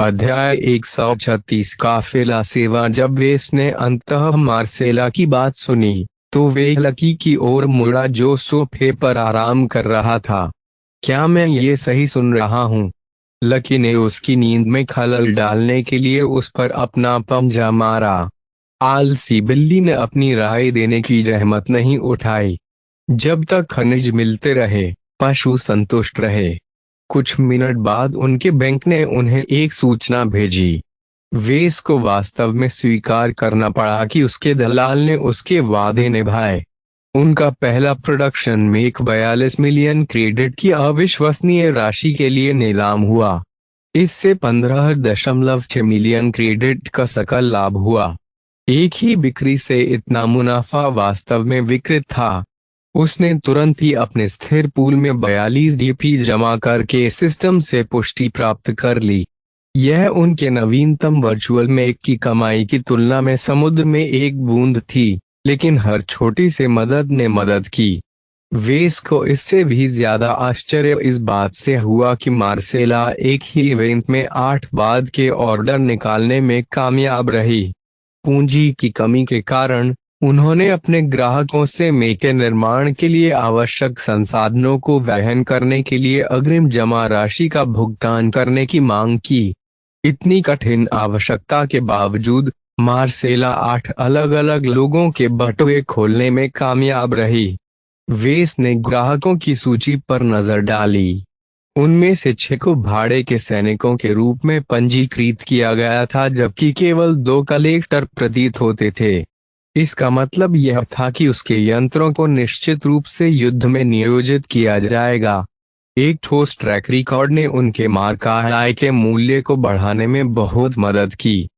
अध्याय 136 काफिला सेवा। जब वेस ने अंततः मार्सेला की बात सुनी तो वे लकी की ओर मुड़ा जो सोफे पर आराम कर रहा था। क्या मैं ये सही सुन रहा हूँ? लकी ने उसकी नींद में खलल डालने के लिए उस पर अपना पंजा मारा। आलसी बिल्ली ने अपनी राय देने की जहमत नहीं उठाई। जब तक खनिज मिलते रहे पशु संतुष्ट रहे। कुछ मिनट बाद उनके बैंक ने उन्हें एक सूचना भेजी। वेस को वास्तव में स्वीकार करना पड़ा कि उसके दलाल ने उसके वादे निभाए। उनका पहला प्रोडक्शन मेक 42 मिलियन क्रेडिट की अविश्वसनीय राशि के लिए नीलाम हुआ। इससे 15.6 मिलियन क्रेडिट का सकल लाभ हुआ। एक ही बिक्री से इतना मुनाफा वास्तव में विकृत था। उसने तुरंत ही अपने स्थिर पूल में 42 डीपी जमा करके सिस्टम से पुष्टि प्राप्त कर ली। यह उनके नवीनतम वर्चुअल मेक की कमाई की तुलना में समुद्र में एक बूंद थी, लेकिन हर छोटी से मदद ने मदद की। वेस को इससे भी ज्यादा आश्चर्य इस बात से हुआ कि मार्सेला एक ही इवेंट में 8 बाद के ऑर्डर निकालने में कामयाब रही। पूंजी की कमी के कारण उन्होंने अपने ग्राहकों से मेक के निर्माण के लिए आवश्यक संसाधनों को वहन करने के लिए अग्रिम जमा राशि का भुगतान करने की मांग की। इतनी कठिन आवश्यकता के बावजूद मार्सेला 8 अलग अलग लोगों के बटुए खोलने में कामयाब रही। वेस ने ग्राहकों की सूची पर नजर डाली। उनमें से 6 को भाड़े के सैनिकों के रूप में पंजीकृत किया गया था, जबकि केवल 2 कलेक्टर प्रतीत होते थे। इसका मतलब यह था कि उसके यंत्रों को निश्चित रूप से युद्ध में नियोजित किया जाएगा। एक ठोस ट्रैक रिकॉर्ड ने उनके मार्का आय के मूल्य को बढ़ाने में बहुत मदद की।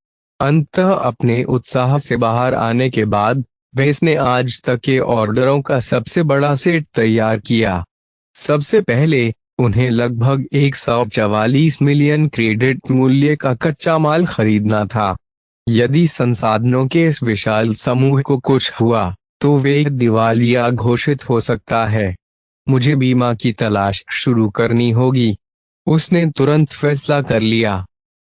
अंततः अपने उत्साह से बाहर आने के बाद वेस ने आज तक के ऑर्डरों का सबसे बड़ा सेट तैयार किया। सबसे पहले उन्हें लगभग 144 मिलियन क्रेडिट मूल्य का कच्चा माल खरीदना था। यदि संसाधनों के इस विशाल समूह को कुछ हुआ तो वे दिवालिया घोषित हो सकता है। मुझे बीमा की तलाश शुरू करनी होगी, उसने तुरंत फैसला कर लिया।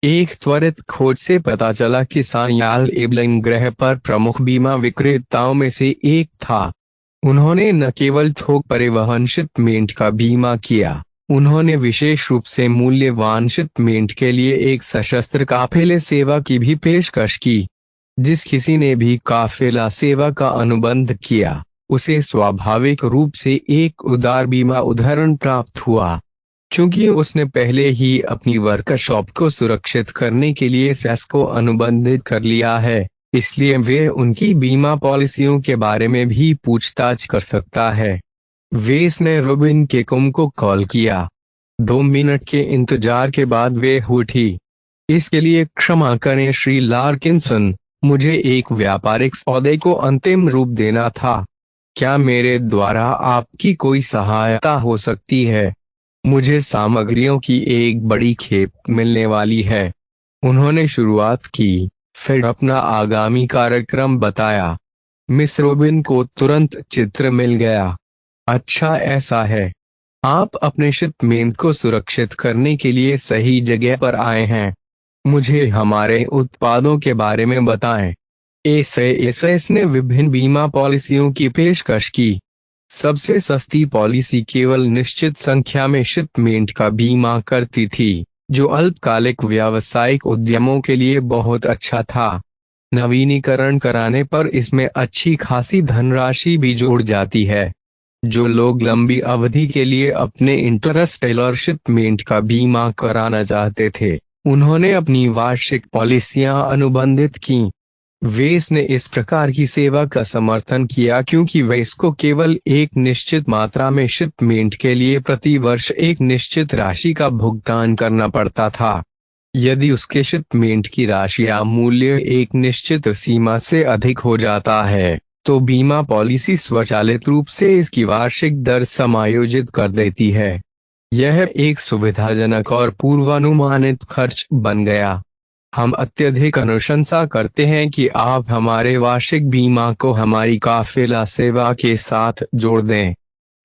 एक त्वरित खोज से पता चला कि सान्याल एबलिंग ग्रह पर प्रमुख बीमा विक्रेताओं में से एक था। उन्होंने न केवल थोक परिवहन शिपमेंट का बीमा किया, उन्होंने विशेष रूप से मूल्यवान शिपमेंट के लिए एक सशस्त्र काफिले सेवा की भी पेशकश की। जिस किसी ने भी काफिला सेवा का अनुबंध किया उसे स्वाभाविक रूप से एक उदार बीमा उदाहरण प्राप्त हुआ। क्योंकि उसने पहले ही अपनी वर्कशॉप को सुरक्षित करने के लिए सेस को अनुबंधित कर लिया है, इसलिए वे उनकी बीमा पॉलिसियों के बारे में भी पूछताछ कर सकता है। वेस ने रोबिन के कुम को कॉल किया। 2 मिनट के इंतजार के बाद वे उठी। इसके लिए क्षमा करें श्री लार्किंसन, मुझे एक व्यापारिक सौदे को अंतिम रूप देना था। क्या मेरे द्वारा आपकी कोई सहायता हो सकती है? मुझे सामग्रियों की एक बड़ी खेप मिलने वाली है। उन्होंने शुरुआत की, फिर अपना आगामी कार्यक्रम बताया। मिस रोबिन को तुरंत चित्र मिल गया। अच्छा ऐसा है, आप अपने शिपमेंट को सुरक्षित करने के लिए सही जगह पर आए हैं। मुझे हमारे उत्पादों के बारे में बताएं। एसएएस ने विभिन्न बीमा पॉलिसियों की पेशकश की। सबसे सस्ती पॉलिसी केवल निश्चित संख्या में शिपमेंट का बीमा करती थी, जो अल्पकालिक व्यावसायिक उद्यमों के लिए बहुत अच्छा था। नवीनीकरण कराने पर इसमें अच्छी खासी धनराशि भी जोड़ जाती है। जो लोग लंबी अवधि के लिए अपने इंटरस्टेलर शिपमेंट का बीमा कराना चाहते थे, उन्होंने अपनी वार्षिक पॉलिसियां अनुबंधित की। वेस ने इस प्रकार की सेवा का समर्थन किया क्योंकि वेस को केवल एक निश्चित मात्रा में शिपमेंट के लिए प्रति वर्ष एक निश्चित राशि का भुगतान करना पड़ता था। यदि उसके शिपमेंट की राशि या मूल्य एक निश्चित सीमा से अधिक हो जाता है तो बीमा पॉलिसी स्वचालित रूप से इसकी वार्षिक दर समायोजित कर देती है। यह एक सुविधाजनक और पूर्वानुमानित खर्च बन गया। हम अत्यधिक अनुशंसा करते हैं कि आप हमारे वार्षिक बीमा को हमारी काफिला सेवा के साथ जोड़ दें,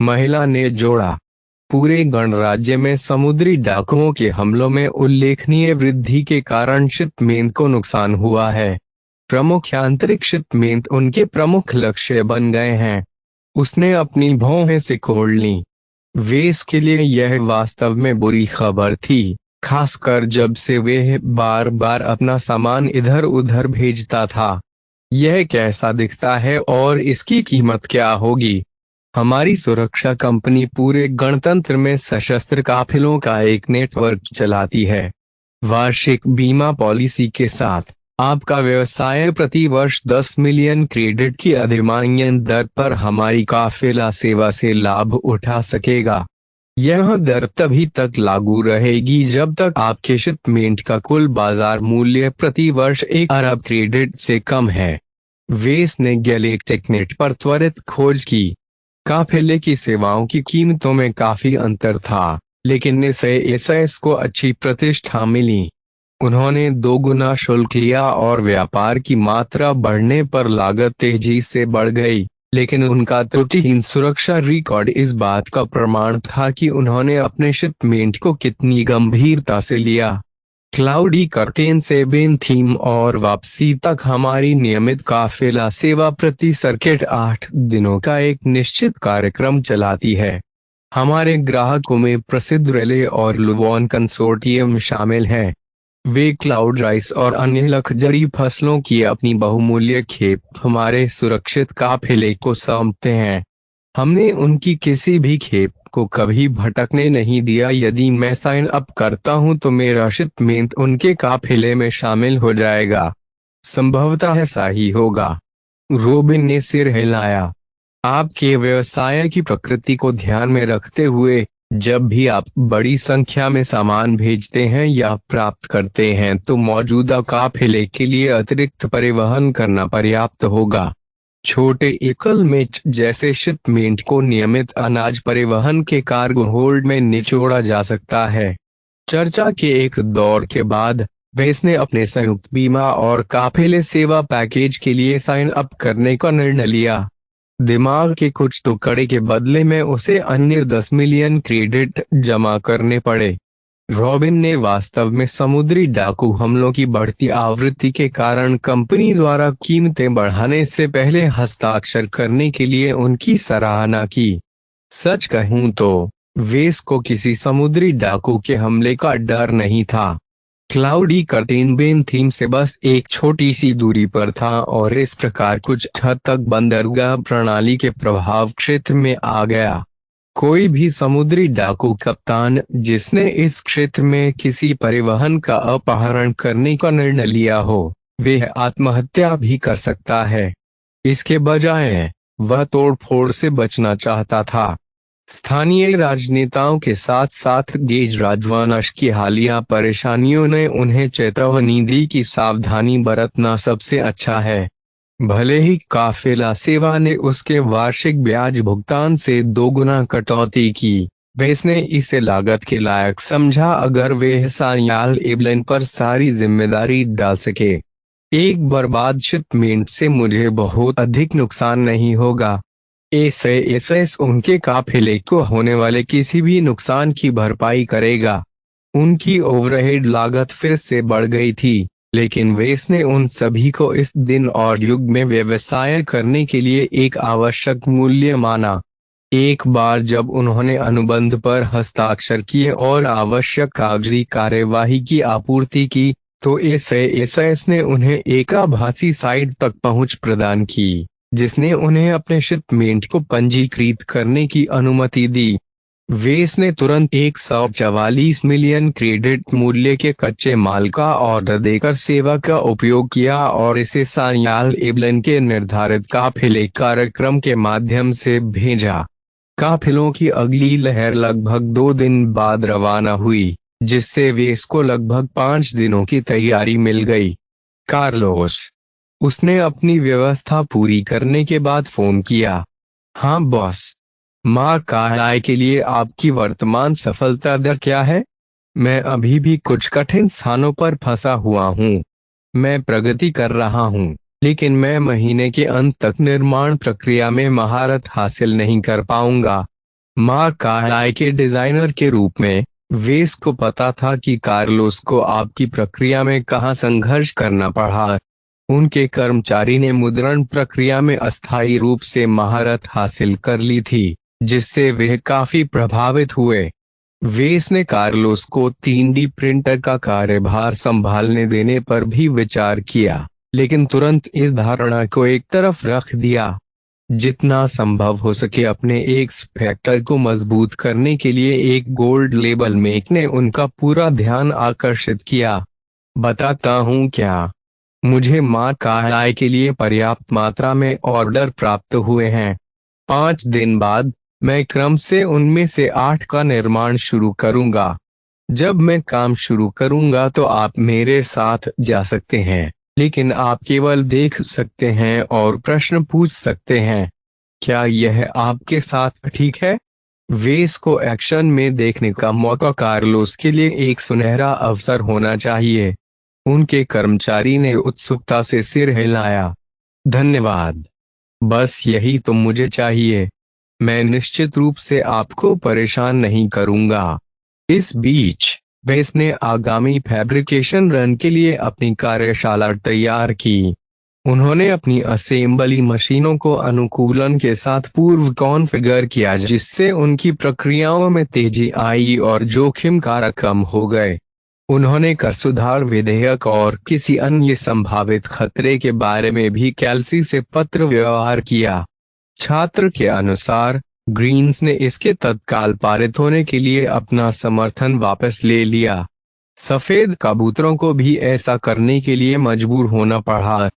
महिला ने जोड़ा। पूरे गणराज्य में समुद्री डाकुओं के हमलों में उल्लेखनीय वृद्धि के कारण शिपमेंट को नुकसान हुआ है। प्रमुख यांत्रिक शिपमेंट उनके प्रमुख लक्ष्य बन गए हैं। उसने अपनी भौहें सिकोड़ ली। वेस के लिए यह वास्तव में बुरी खबर थी, खासकर जब से वह बार बार अपना सामान इधर उधर भेजता था। यह कैसा दिखता है और इसकी कीमत क्या होगी? हमारी सुरक्षा कंपनी पूरे गणतंत्र में सशस्त्र काफिलों का एक नेटवर्क चलाती है। वार्षिक बीमा पॉलिसी के साथ आपका व्यवसाय प्रति वर्ष 10 मिलियन क्रेडिट की अधिमान्य दर पर हमारी काफिला सेवा से लाभ उठा सकेगा। यह दर तभी तक लागू रहेगी जब तक आपके शिपमेंट का कुल बाजार मूल्य प्रति वर्ष 1 अरब क्रेडिट से कम है। वेस ने गैलेक्टिक नेट पर त्वरित खोज की। काफिले की सेवाओं की कीमतों में काफी अंतर था, लेकिन एसएएस को अच्छी प्रतिष्ठा मिली। उन्होंने 2 गुना शुल्क लिया और व्यापार की मात्रा बढ़ने पर लागत तेजी से बढ़ गई, लेकिन उनका त्रुटिहीन सुरक्षा रिकॉर्ड इस बात का प्रमाण था कि उन्होंने अपने शिपमेंट को कितनी गंभीरता से लिया। क्लाउडी कर्टेन से बेनथीम और वापसी तक हमारी नियमित काफिला सेवा प्रति सर्किट 8 दिनों का एक निश्चित कार्यक्रम चलाती है। हमारे ग्राहकों में प्रसिद्ध रेले और लुवॉन कंसोर्टियम शामिल हैं। वे क्लाउड राइस और अन्य लग्जरी फसलों की अपनी बहुमूल्य खेप हमारे सुरक्षित काफिले को सौंपते हैं। हमने उनकी किसी भी खेप को कभी भटकने नहीं दिया। यदि मैं साइन अप करता हूं तो मेरा शिपमेंट उनके काफिले में शामिल हो जाएगा। संभवतः ऐसा ही होगा। रॉबिन ने सिर हिलाया। आपके व्यवसाय की प्रकृति को ध्यान में रखते हुए, जब भी आप बड़ी संख्या में सामान भेजते हैं या प्राप्त करते हैं तो मौजूदा काफिले के लिए अतिरिक्त परिवहन करना पर्याप्त होगा। छोटे एकल मैच जैसे शिपमेंट को नियमित अनाज परिवहन के कार्गो होल्ड में निचोड़ा जा सकता है। चर्चा के एक दौर के बाद वेस ने अपने संयुक्त बीमा और काफिले सेवा पैकेज के लिए साइन अप करने का निर्णय लिया। दिमाग के कुछ टुकड़े के बदले में उसे अन्य 10 मिलियन क्रेडिट जमा करने पड़े। रॉबिन ने वास्तव में समुद्री डाकू हमलों की बढ़ती आवृत्ति के कारण कंपनी द्वारा कीमतें बढ़ाने से पहले हस्ताक्षर करने के लिए उनकी सराहना की। सच कहूं तो वेस को किसी समुद्री डाकू के हमले का डर नहीं था। क्लाउडी कर्टेन बेनथीम से बस एक छोटी सी दूरी पर था और इस प्रकार कुछ हद तक बंदरगाह प्रणाली के प्रभाव क्षेत्र में आ गया। कोई भी समुद्री डाकू कप्तान जिसने इस क्षेत्र में किसी परिवहन का अपहरण करने का निर्णय लिया हो, वह आत्महत्या भी कर सकता है। इसके बजाय वह तोड़फोड़ से बचना चाहता था। स्थानीय राजनेताओं के साथ साथ गेज राजवंश की हालिया परेशानियों ने उन्हें चेतावनी दी कि सावधानी बरतना सबसे अच्छा है। भले ही काफिला सेवा ने उसके वार्षिक ब्याज भुगतान से 2 गुना कटौती की, वेस ने इसे लागत के लायक समझा अगर वे सायाल एबलन पर सारी जिम्मेदारी डाल सके। एक बर्बाद शिपमेंट से मुझे बहुत अधिक नुकसान नहीं होगा। एसएएस उनके काफिले को होने वाले किसी भी नुकसान की भरपाई करेगा। उनकी ओवरहेड लागत फिर से बढ़ गई थी, लेकिन वेस ने उन सभी को इस दिन और युग में व्यवसाय करने के लिए एक आवश्यक मूल्य माना। एक बार जब उन्होंने अनुबंध पर हस्ताक्षर किए और आवश्यक कागजी कार्यवाही की आपूर्ति की, तो एसएएस ने उन्हें एक आभासी साइट तक पहुंच प्रदान की, जिसने उन्हें अपने शिपमेंट को पंजीकृत करने की अनुमति दी। वेस ने तुरंत 144 मिलियन क्रेडिट मूल्य के कच्चे माल का ऑर्डर देकर सेवा का उपयोग किया और इसे सायाल एबलन के निर्धारित काफिले कार्यक्रम के माध्यम से भेजा। काफिलों की अगली लहर लगभग 2 दिन बाद रवाना हुई, जिससे वेस को लगभग 5 दिनों की तैयारी मिल गई। कार्लोस, उसने अपनी व्यवस्था पूरी करने के बाद फोन किया। हाँ बॉस, मार्काई के लिए आपकी वर्तमान सफलता दर क्या है? मैं अभी भी कुछ कठिन स्थानों पर फंसा हुआ हूँ। मैं प्रगति कर रहा हूँ, लेकिन मैं महीने के अंत तक निर्माण प्रक्रिया में महारत हासिल नहीं कर पाऊंगा। मार्काई के डिजाइनर के रूप में वेस को पता था कि कार्लोस को आपकी प्रक्रिया में कहां संघर्ष करना पड़ा। उनके कर्मचारी ने मुद्रण प्रक्रिया में अस्थायी रूप से महारत हासिल कर ली थी, जिससे वे काफी प्रभावित हुए। वेस ने कार्लोस को 3D प्रिंटर का कार्यभार संभालने देने पर भी विचार किया, लेकिन तुरंत इस धारणा को एक तरफ रख दिया। जितना संभव हो सके अपने एक्स फैक्टर को मजबूत करने के लिए एक गोल्ड लेबल मेक ने उनका पूरा ध्यान आकर्षित किया। बताता हूँ क्या, मुझे मार्काई के लिए पर्याप्त मात्रा में ऑर्डर प्राप्त हुए हैं। 5 दिन बाद मैं क्रम से उनमें से 8 का निर्माण शुरू करूंगा। जब मैं काम शुरू करूंगा तो आप मेरे साथ जा सकते हैं, लेकिन आप केवल देख सकते हैं और प्रश्न पूछ सकते हैं। क्या यह आपके साथ ठीक है? वेस को एक्शन में देखने का मौका कार्लोस के लिए एक सुनहरा अवसर होना चाहिए। उनके कर्मचारी ने उत्सुकता से सिर हिलाया। धन्यवाद, बस यही तो मुझे चाहिए। मैं निश्चित रूप से आपको परेशान नहीं करूंगा। इस बीच वेस ने आगामी फैब्रिकेशन रन के लिए अपनी कार्यशाला तैयार की। उन्होंने अपनी असेंबली मशीनों को अनुकूलन के साथ पूर्व कॉन्फ़िगर किया, जिससे उनकी प्रक्रियाओं में तेजी आई और जोखिम कारक कम हो गए। उन्होंने कर सुधार विधेयक और किसी अन्य संभावित खतरे के बारे में भी कैल्सी से पत्र व्यवहार किया। छात्र के अनुसार ग्रीन्स ने इसके तत्काल पारित होने के लिए अपना समर्थन वापस ले लिया। सफेद कबूतरों को भी ऐसा करने के लिए मजबूर होना पड़ा।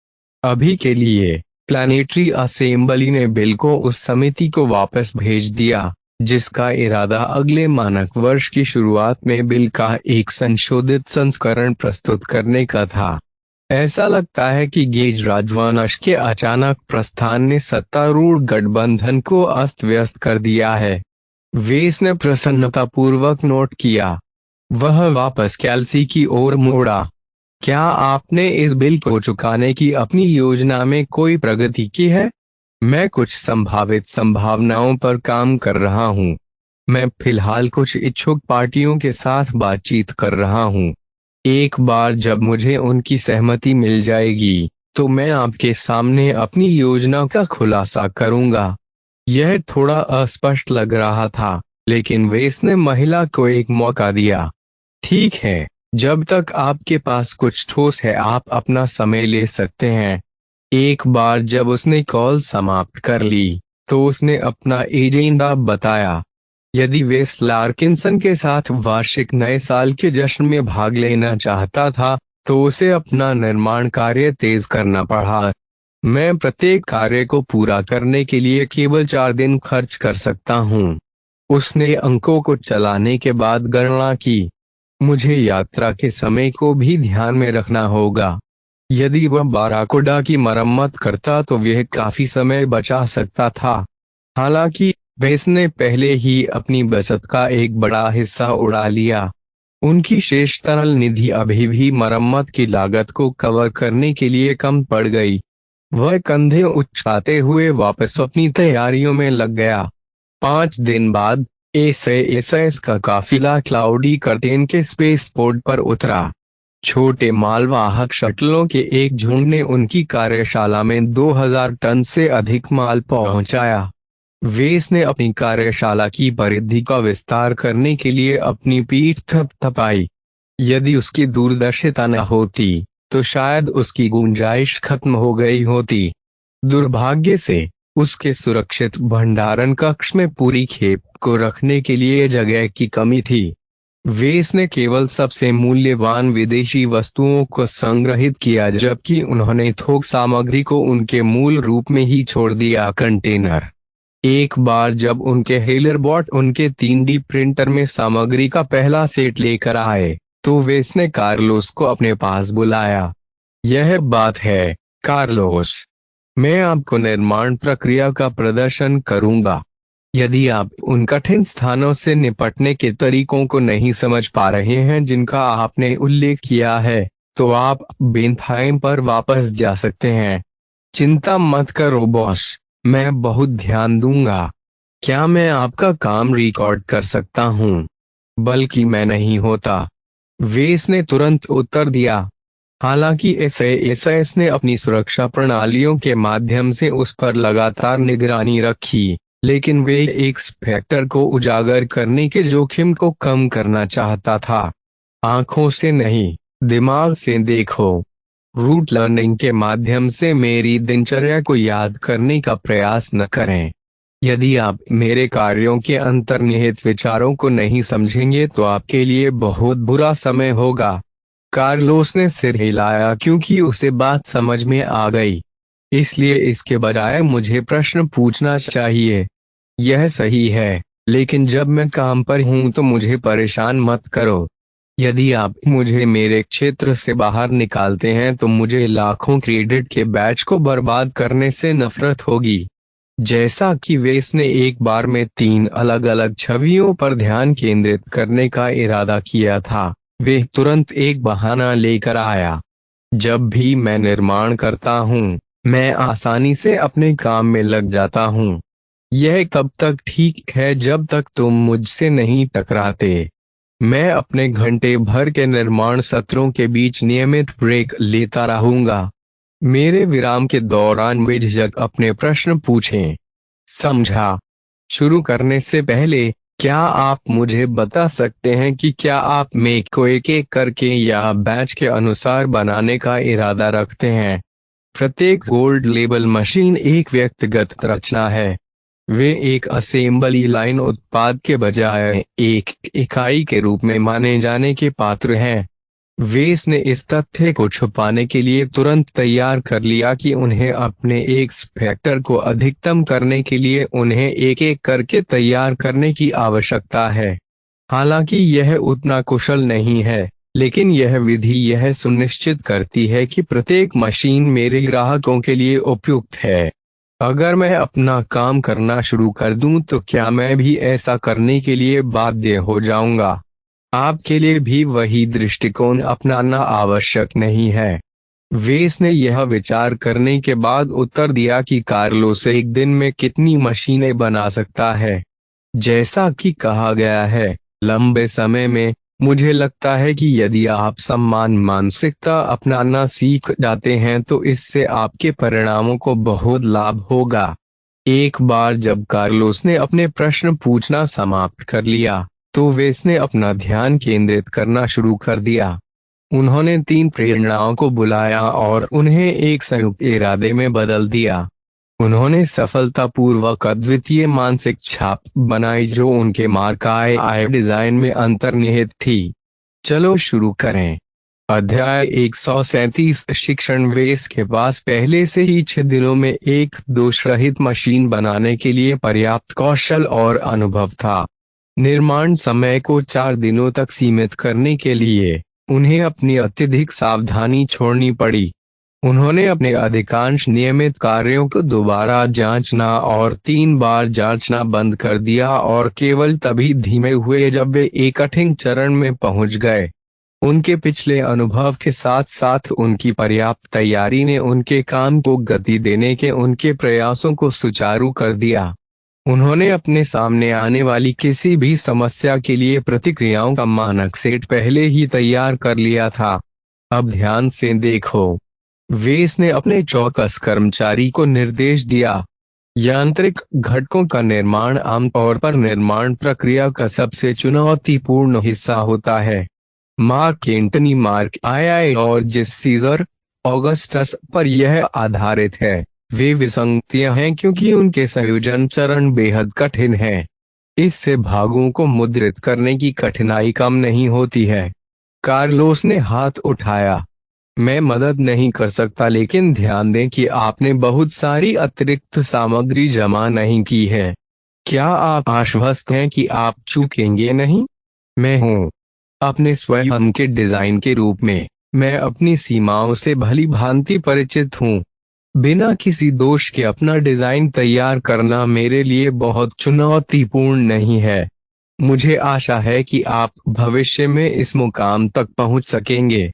अभी के लिए प्लानिटरी असेंबली ने बिल को उस समिति को वापस भेज दिया, जिसका इरादा अगले मानक वर्ष की शुरुआत में बिल का एक संशोधित संस्करण प्रस्तुत करने का था। ऐसा लगता है कि गेज राजवंश के अचानक प्रस्थान ने सत्तारूढ़ गठबंधन को अस्त व्यस्त कर दिया है। वेस ने प्रसन्नतापूर्वक नोट किया। वह वापस कैल्सी की ओर मुड़ा। क्या आपने इस बिल को चुकाने की अपनी योजना में कोई प्रगति की है? मैं कुछ संभावित संभावनाओं पर काम कर रहा हूँ। मैं फिलहाल कुछ इच्छुक पार्टियों के साथ बातचीत कर रहा हूँ। एक बार जब मुझे उनकी सहमति मिल जाएगी, तो मैं आपके सामने अपनी योजना का खुलासा करूंगा। यह थोड़ा अस्पष्ट लग रहा था, लेकिन वेस ने महिला को एक मौका दिया। ठीक है, जब तक आपके पास कुछ ठोस है आप अपना समय ले सकते हैं। एक बार जब उसने कॉल समाप्त कर ली, तो उसने अपना एजेंडा बताया। यदि वेस लार्किंसन के साथ वार्षिक नए साल के जश्न में भाग लेना चाहता था, तो उसे अपना निर्माण कार्य तेज करना पड़ा। मैं प्रत्येक कार्य को पूरा करने के लिए केवल 4 दिन खर्च कर सकता हूँ। उसने अंकों को चलाने के बाद गणना की। मुझे यात्रा के समय को भी ध्यान में रखना होगा। यदि वह बाराकोडा की मरम्मत करता तो वह काफी समय बचा सकता था। हालांकि वेस ने पहले ही अपनी बचत का एक बड़ा हिस्सा उड़ा लिया। उनकी शेष तरल निधि अभी भी मरम्मत की लागत को कवर करने के लिए कम पड़ गई। वह कंधे उछाते हुए वापस अपनी तैयारियों में लग गया। 5 दिन बाद एसएएस का काफिला क्लाउडी कर्टेन के स्पेस पोर्ट पर उतरा। छोटे मालवाहक शटलों के एक झुंड ने उनकी कार्यशाला में 2000 टन से अधिक माल पहुंचाया। वेस ने अपनी कार्यशाला की परिधि का विस्तार करने के लिए अपनी पीठ थपथपाई। यदि उसकी दूरदर्शिता न होती, तो शायद उसकी गुंजाइश खत्म हो गई होती। दुर्भाग्य से उसके सुरक्षित भंडारण कक्ष में पूरी खेप को रखने के लिए जगह की कमी थी। वेस ने केवल सबसे मूल्यवान विदेशी वस्तुओं को संग्रहित किया, जबकि उन्होंने थोक सामग्री को उनके मूल रूप में ही छोड़ दिया। कंटेनर। एक बार जब उनके हेलरबॉट उनके 3D प्रिंटर में सामग्री का पहला सेट लेकर आए, तो वेस ने कार्लोस को अपने पास बुलाया। यह बात है, कार्लोस, मैं आपको निर्माण प्रक्रिया का प्रदर्शन करूंगा। यदि आप उन कठिन स्थानों से निपटने के तरीकों को नहीं समझ पा रहे हैं जिनका आपने उल्लेख किया है, तो आप बेनथाइम पर वापस जा सकते हैं। चिंता मत करो बॉस, मैं बहुत ध्यान दूंगा। क्या मैं आपका काम रिकॉर्ड कर सकता हूँ? बल्कि मैं नहीं होता, वेस ने तुरंत उत्तर दिया। हालांकि एसएएस ने अपनी सुरक्षा प्रणालियों के माध्यम से उस पर लगातार निगरानी रखी, लेकिन वे एक फैक्टर को उजागर करने के जोखिम को कम करना चाहता था। आंखों से नहीं, दिमाग से देखो। रूट लर्निंग के माध्यम से मेरी दिनचर्या को याद करने का प्रयास न करें। यदि आप मेरे कार्यों के अंतर्निहित विचारों को नहीं समझेंगे तो आपके लिए बहुत बुरा समय होगा। कार्लोस ने सिर हिलाया क्योंकि उसे बात समझ में आ गई। इसलिए इसके बजाय मुझे प्रश्न पूछना चाहिए। यह सही है, लेकिन जब मैं काम पर हूं तो मुझे परेशान मत करो। यदि आप मुझे मेरे क्षेत्र से बाहर निकालते हैं तो मुझे लाखों क्रेडिट के बैच को बर्बाद करने से नफरत होगी। जैसा कि वेस ने एक बार में 3 अलग अलग छवियों पर ध्यान केंद्रित करने का इरादा किया था, वे तुरंत एक बहाना लेकर आया। जब भी मैं निर्माण करता हूँ, मैं आसानी से अपने काम में लग जाता हूँ। यह तब तक ठीक है जब तक तुम मुझसे नहीं टकराते। मैं अपने घंटे भर के निर्माण सत्रों के बीच नियमित ब्रेक लेता रहूंगा। मेरे विराम के दौरान बेझिझक अपने प्रश्न पूछें। समझा? शुरू करने से पहले, क्या आप मुझे बता सकते हैं कि क्या आप मेक को एक एक करके या बैच के अनुसार बनाने का इरादा रखते हैं? प्रत्येक गोल्ड लेबल मशीन एक व्यक्तिगत रचना है। वे एक असेंबली लाइन उत्पाद के बजाय एक इकाई के रूप में माने जाने के पात्र हैं। वेस ने इस तथ्य को छुपाने के लिए तुरंत तैयार कर लिया कि उन्हें अपने एक्स फैक्टर को अधिकतम करने के लिए उन्हें एक एक करके तैयार करने की आवश्यकता है। हालांकि यह उतना कुशल नहीं है, लेकिन यह विधि यह सुनिश्चित करती है कि प्रत्येक मशीन मेरे ग्राहकों के लिए उपयुक्त है। अगर मैं अपना काम करना शुरू कर दूं तो क्या मैं भी ऐसा करने के लिए बाध्य हो जाऊंगा? आपके लिए भी वही दृष्टिकोण अपनाना आवश्यक नहीं है। वेस ने यह विचार करने के बाद उत्तर दिया कि कार्लोस एक दिन में कितनी मशीनें बना सकता है। जैसा कि कहा गया है, लंबे समय में। मुझे लगता है कि यदि आप समान मानसिकता अपनाना सीख जाते हैं तो इससे आपके परिणामों को बहुत लाभ होगा। एक बार जब कार्लोस ने अपने प्रश्न पूछना समाप्त कर लिया, तो वेस ने अपना ध्यान केंद्रित करना शुरू कर दिया। उन्होंने 3 प्रेरणाओं को बुलाया और उन्हें एक संयुक्त इरादे में बदल दिया। उन्होंने सफलतापूर्वक अद्वितीय मानसिक छाप बनाई जो उनके मार्काई डिजाइन में अंतर्निहित थी। चलो शुरू करें। अध्याय 137 शिक्षण। वेस के पास पहले से ही 6 दिनों में एक दोषरहित मशीन बनाने के लिए पर्याप्त कौशल और अनुभव था। निर्माण समय को 4 दिनों तक सीमित करने के लिए उन्हें अपनी अत्यधिक सावधानी छोड़नी पड़ी। उन्होंने अपने अधिकांश नियमित कार्यों को दोबारा जांचना और 3 बार जांचना बंद कर दिया और केवल तभी धीमे हुए जब वे एक कठिन चरण में पहुंच गए। उनके पिछले अनुभव के साथ साथ उनकी पर्याप्त तैयारी ने उनके काम को गति देने के उनके प्रयासों को सुचारू कर दिया। उन्होंने अपने सामने आने वाली किसी भी समस्या के लिए प्रतिक्रियाओं का मानक सेट पहले ही तैयार कर लिया था। अब ध्यान से देखो। वेस ने अपने चौकस कर्मचारी को निर्देश दिया। यांत्रिक घटकों का निर्माण आमतौर पर निर्माण प्रक्रिया का सबसे चुनौतीपूर्ण हिस्सा होता है। मार्क एंटनी मार्क आई और जिस सीजर ऑगस्टस पर यह आधारित है, वे विसंगतियां हैं क्योंकि उनके संयोजन चरण बेहद कठिन है। इससे भागों को मुद्रित करने की कठिनाई कम नहीं होती है। कार्लोस ने हाथ उठाया। मैं मदद नहीं कर सकता, लेकिन ध्यान दें कि आपने बहुत सारी अतिरिक्त सामग्री जमा नहीं की है। क्या आप आश्वस्त हैं कि आप चूकेंगे नहीं? मैं हूं। अपने स्वयं के डिजाइन के रूप में मैं अपनी सीमाओं से भली भांति परिचित हूं। बिना किसी दोष के अपना डिजाइन तैयार करना मेरे लिए बहुत चुनौतीपूर्ण नहीं है। मुझे आशा है कि आप भविष्य में इस मुकाम तक पहुंच सकेंगे।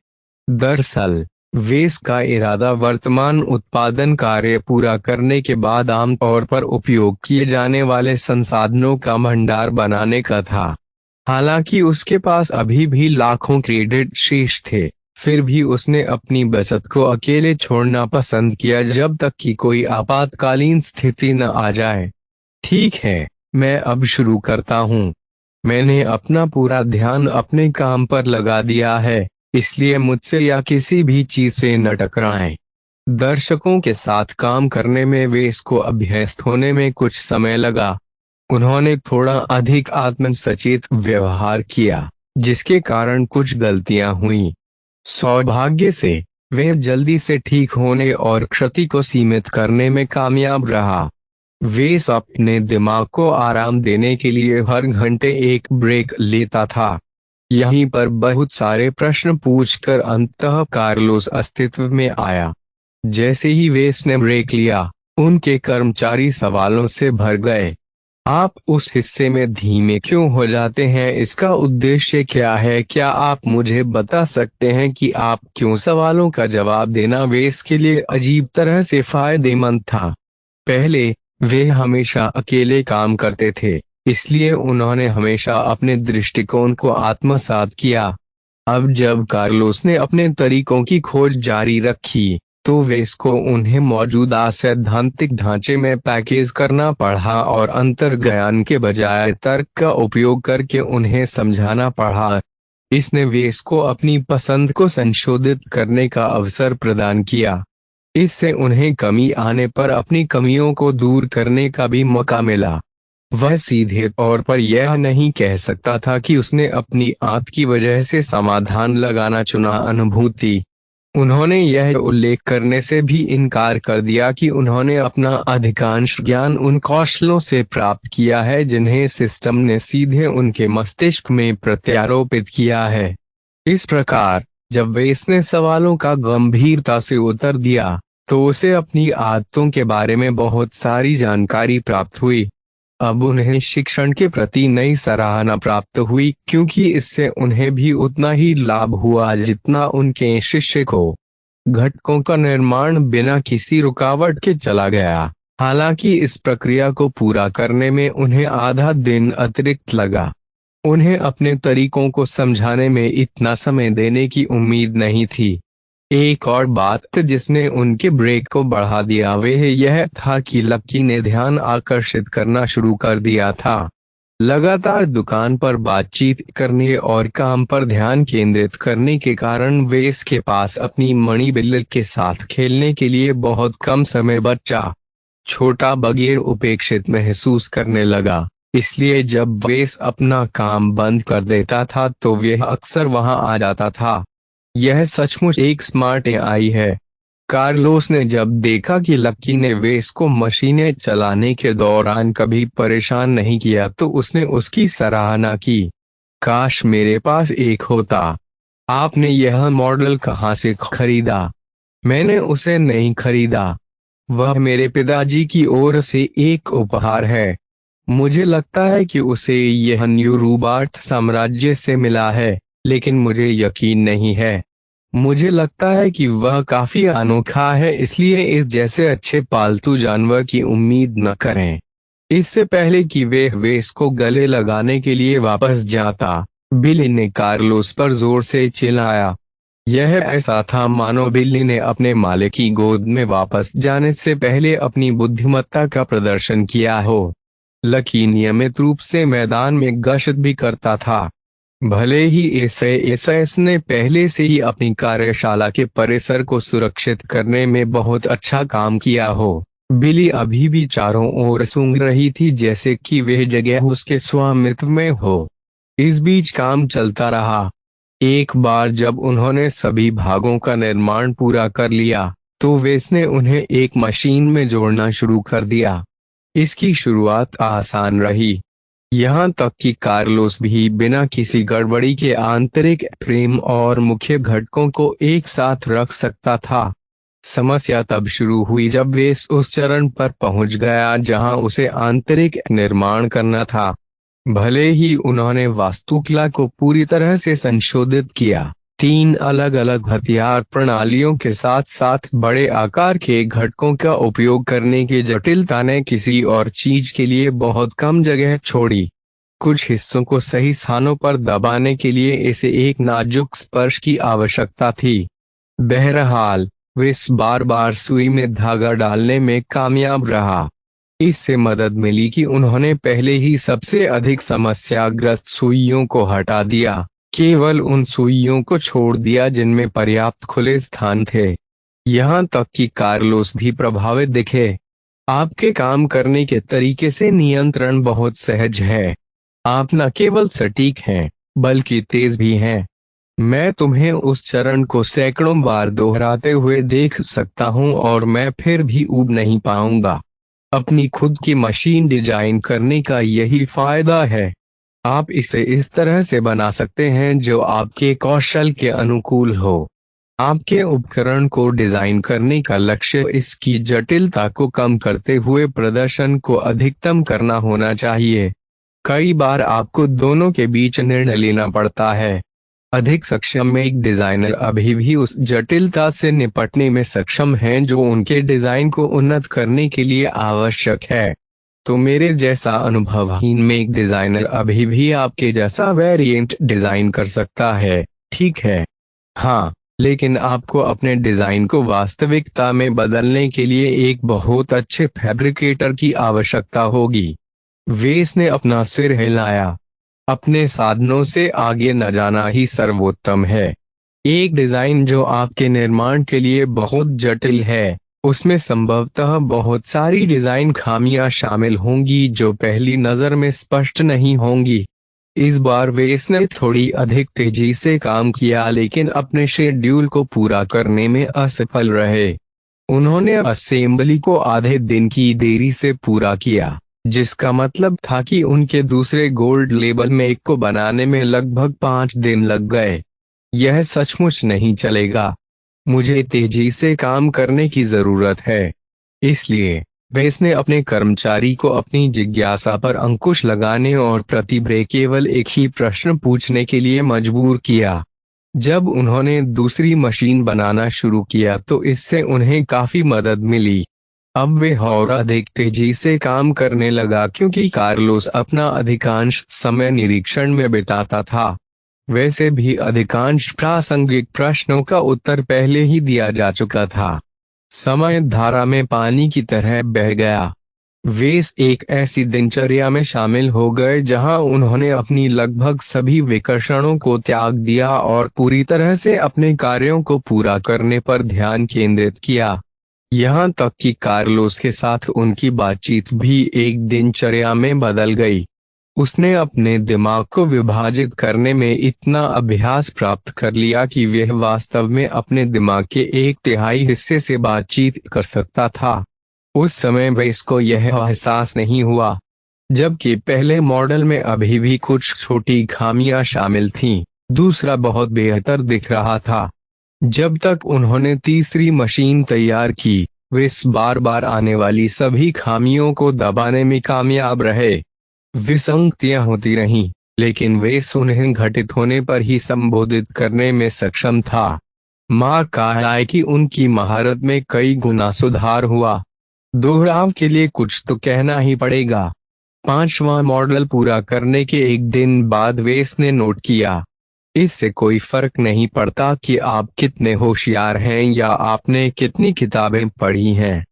दरअसल वेस का इरादा वर्तमान उत्पादन कार्य पूरा करने के बाद आमतौर पर उपयोग किए जाने वाले संसाधनों का भंडार बनाने का था। हालांकि उसके पास अभी भी लाखों क्रेडिट शेष थे, फिर भी उसने अपनी बचत को अकेले छोड़ना पसंद किया जब तक कि कोई आपातकालीन स्थिति न आ जाए। ठीक है, मैं अब शुरू करता हूँ। मैंने अपना पूरा ध्यान अपने काम पर लगा दिया है, इसलिए मुझसे या किसी भी चीज से न टकराएं। दर्शकों के साथ काम करने में वेस को अभ्यस्त होने में कुछ समय लगा। उन्होंने थोड़ा अधिक आत्मसचेत व्यवहार किया, जिसके कारण कुछ गलतियां हुई। सौभाग्य से वे जल्दी से ठीक होने और क्षति को सीमित करने में कामयाब रहा। वेस अपने दिमाग को आराम देने के लिए हर घंटे एक ब्रेक लेता था। यहीं पर बहुत सारे प्रश्न पूछकर अंततः कार्लोस अस्तित्व में आया। जैसे ही वेस ने ब्रेक लिया, उनके कर्मचारी सवालों से भर गए। आप उस हिस्से में धीमे क्यों हो जाते हैं? इसका उद्देश्य क्या है? क्या आप मुझे बता सकते हैं कि आप क्यों? सवालों का जवाब देना वेस के लिए अजीब तरह से फायदेमंद था। पहले वे हमेशा अकेले काम करते थे, इसलिए उन्होंने हमेशा अपने दृष्टिकोण को आत्मसात किया। अब जब कार्लोस ने अपने तरीकों की खोज जारी रखी, तो वेस को उन्हें मौजूदा सैद्धांतिक ढांचे में पैकेज करना पड़ा और अंतर्ज्ञान के बजाय तर्क का उपयोग करके उन्हें समझाना पड़ा। इसने वेस को अपनी पसंद को संशोधित करने का अवसर प्रदान किया। इससे उन्हें कमी आने पर अपनी कमियों को दूर करने का भी मौका मिला। वह सीधे तौर पर यह नहीं कह सकता था कि उसने अपनी आंत की वजह से समाधान लगाना चुना। अनुभूति उन्होंने यह उल्लेख करने से भी इनकार कर दिया कि उन्होंने अपना अधिकांश ज्ञान उन कौशलों से प्राप्त किया है जिन्हें सिस्टम ने सीधे उनके मस्तिष्क में प्रत्यारोपित किया है। इस प्रकार जब वेस ने सवालों का गंभीरता से उत्तर दिया, तो उसे अपनी आदतों के बारे में बहुत सारी जानकारी प्राप्त हुई। अब उन्हें शिक्षण के प्रति नई सराहना प्राप्त हुई, क्योंकि इससे उन्हें भी उतना ही लाभ हुआ जितना उनके शिष्य को। घटकों का निर्माण बिना किसी रुकावट के चला गया। हालांकि इस प्रक्रिया को पूरा करने में उन्हें आधा दिन अतिरिक्त लगा। उन्हें अपने तरीकों को समझाने में इतना समय देने की उम्मीद नहीं थी। एक और बात जिसने उनके ब्रेक को बढ़ा दिया वह यह था कि लकी ने ध्यान आकर्षित करना शुरू कर दिया था। लगातार दुकान पर बातचीत करने और काम पर ध्यान केंद्रित करने के कारण वेस के पास अपनी मणि बिल्ली के साथ खेलने के लिए बहुत कम समय बचा। छोटा बगीर उपेक्षित महसूस करने लगा, इसलिए जब वेस अपना काम बंद कर देता था तो वह अक्सर वहां आ जाता था। यह सचमुच एक स्मार्ट एआई है। कार्लोस ने जब देखा कि लकी ने वेस को मशीनें चलाने के दौरान कभी परेशान नहीं किया, तो उसने उसकी सराहना की। काश मेरे पास एक होता। आपने यह मॉडल कहाँ से खरीदा? मैंने उसे नहीं खरीदा, वह मेरे पिताजी की ओर से एक उपहार है। मुझे लगता है कि उसे यह न्यू रूबार्थ साम्राज्य से मिला है, लेकिन मुझे यकीन नहीं है। मुझे लगता है कि वह काफी अनोखा है, इसलिए इस जैसे अच्छे पालतू जानवर की उम्मीद न करें। इससे पहले कि वे वेस को गले लगाने के लिए वापस जाता, बिली ने कार्लोस पर जोर से चिल्लाया। यह ऐसा था मानो बिल्ली ने अपने मालिक की गोद में वापस जाने से पहले अपनी बुद्धिमत्ता का प्रदर्शन किया हो। लकी नियमित रूप से मैदान में गश्त भी करता था। भले ही एसएएस ने पहले से ही अपनी कार्यशाला के परिसर को सुरक्षित करने में बहुत अच्छा काम किया हो, बिली अभी भी चारों ओर सूंघ रही थी जैसे कि वह जगह उसके स्वामित्व में हो। इस बीच काम चलता रहा। एक बार जब उन्होंने सभी भागों का निर्माण पूरा कर लिया, तो वेस ने उन्हें एक मशीन में जोड़ना शुरू कर दिया। इसकी शुरुआत आसान रही, यहाँ तक कि कार्लोस भी बिना किसी गड़बड़ी के आंतरिक फ्रेम और मुख्य घटकों को एक साथ रख सकता था। समस्या तब शुरू हुई जब वेस उस चरण पर पहुंच गया जहां उसे आंतरिक निर्माण करना था। भले ही उन्होंने वास्तुकला को पूरी तरह से संशोधित किया, 3 अलग अलग हथियार प्रणालियों के साथ साथ बड़े आकार के घटकों का उपयोग करने की जटिलता ने किसी और चीज के लिए बहुत कम जगह छोड़ी। कुछ हिस्सों को सही स्थानों पर दबाने के लिए इसे एक नाजुक स्पर्श की आवश्यकता थी। बहरहाल वे बार बार सुई में धागा डालने में कामयाब रहा। इससे मदद मिली कि उन्होंने पहले ही सबसे अधिक समस्याग्रस्त सुइयों को हटा दिया, केवल उन सुइयों को छोड़ दिया जिनमें पर्याप्त खुले स्थान थे। यहाँ तक कि कार्लोस भी प्रभावित दिखे। आपके काम करने के तरीके से नियंत्रण बहुत सहज है। आप न केवल सटीक हैं बल्कि तेज भी हैं। मैं तुम्हें उस चरण को सैकड़ों बार दोहराते हुए देख सकता हूं और मैं फिर भी ऊब नहीं पाऊंगा। अपनी खुद की मशीन डिजाइन करने का यही फायदा है। आप इसे इस तरह से बना सकते हैं जो आपके कौशल के अनुकूल हो। आपके उपकरण को डिजाइन करने का लक्ष्य इसकी जटिलता को कम करते हुए प्रदर्शन को अधिकतम करना होना चाहिए। कई बार आपको दोनों के बीच निर्णय लेना पड़ता है। अधिक सक्षम एक डिजाइनर अभी भी उस जटिलता से निपटने में सक्षम हैं जो उनके डिजाइन को उन्नत करने के लिए आवश्यक है। तो मेरे जैसा अनुभवहीन एक डिजाइनर अभी भी आपके जैसा वेरिएंट डिजाइन कर सकता है, ठीक है? हाँ, लेकिन आपको अपने डिजाइन को वास्तविकता में बदलने के लिए एक बहुत अच्छे फैब्रिकेटर की आवश्यकता होगी। वेस ने अपना सिर हिलाया। अपने साधनों से आगे न जाना ही सर्वोत्तम है। एक डिजाइन जो आपके निर्माण के लिए बहुत जटिल है, उसमें संभवतः बहुत सारी डिजाइन खामियां शामिल होंगी जो पहली नजर में स्पष्ट नहीं होंगी। इस बार वेस ने थोड़ी अधिक तेजी से काम किया लेकिन अपने शेड्यूल को पूरा करने में असफल रहे। उन्होंने असेंबली को आधे दिन की देरी से पूरा किया, जिसका मतलब था कि उनके दूसरे गोल्ड लेबल में एक को बनाने में लगभग 5 दिन लग गए। यह सचमुच नहीं चलेगा। मुझे तेजी से काम करने की जरूरत है। इसलिए वेस ने अपने कर्मचारी को अपनी जिज्ञासा पर अंकुश लगाने और प्रति ब्रेक केवल एक ही प्रश्न पूछने के लिए मजबूर किया। जब उन्होंने दूसरी मशीन बनाना शुरू किया तो इससे उन्हें काफी मदद मिली। अब वे और अधिक तेजी से काम करने लगा क्योंकि कार्लोस अपना अधिकांश समय निरीक्षण में बिताता था। वैसे भी अधिकांश प्रासंगिक प्रश्नों का उत्तर पहले ही दिया जा चुका था। समय धारा में पानी की तरह बह गया। वेस एक ऐसी दिनचर्या में शामिल हो गए जहां उन्होंने अपनी लगभग सभी विकर्षणों को त्याग दिया और पूरी तरह से अपने कार्यों को पूरा करने पर ध्यान केंद्रित किया। यहाँ तक कि कार्लोस के साथ उनकी बातचीत भी एक दिनचर्या में बदल गई। उसने अपने दिमाग को विभाजित करने में इतना अभ्यास प्राप्त कर लिया कि वह वास्तव में अपने दिमाग के 1/3 हिस्से से बातचीत कर सकता था। उस समय वेस को यह एहसास नहीं हुआ, जबकि पहले मॉडल में अभी भी कुछ छोटी खामियां शामिल थीं। दूसरा बहुत बेहतर दिख रहा था। जब तक उन्होंने तीसरी मशीन तैयार की, वेस बार बार आने वाली सभी खामियों को दबाने में कामयाब रहे। विसंगतियां होती रहीं, लेकिन वेस उन्हें घटित होने पर ही संबोधित करने में सक्षम था। मार्क कहा कि उनकी महारत में कई गुना सुधार हुआ। दोहराव के लिए कुछ तो कहना ही पड़ेगा। 5वां मॉडल पूरा करने के एक दिन बाद वेस ने नोट किया, इससे कोई फर्क नहीं पड़ता कि आप कितने होशियार हैं या आपने कितनी किताबें पढ़ी हैं।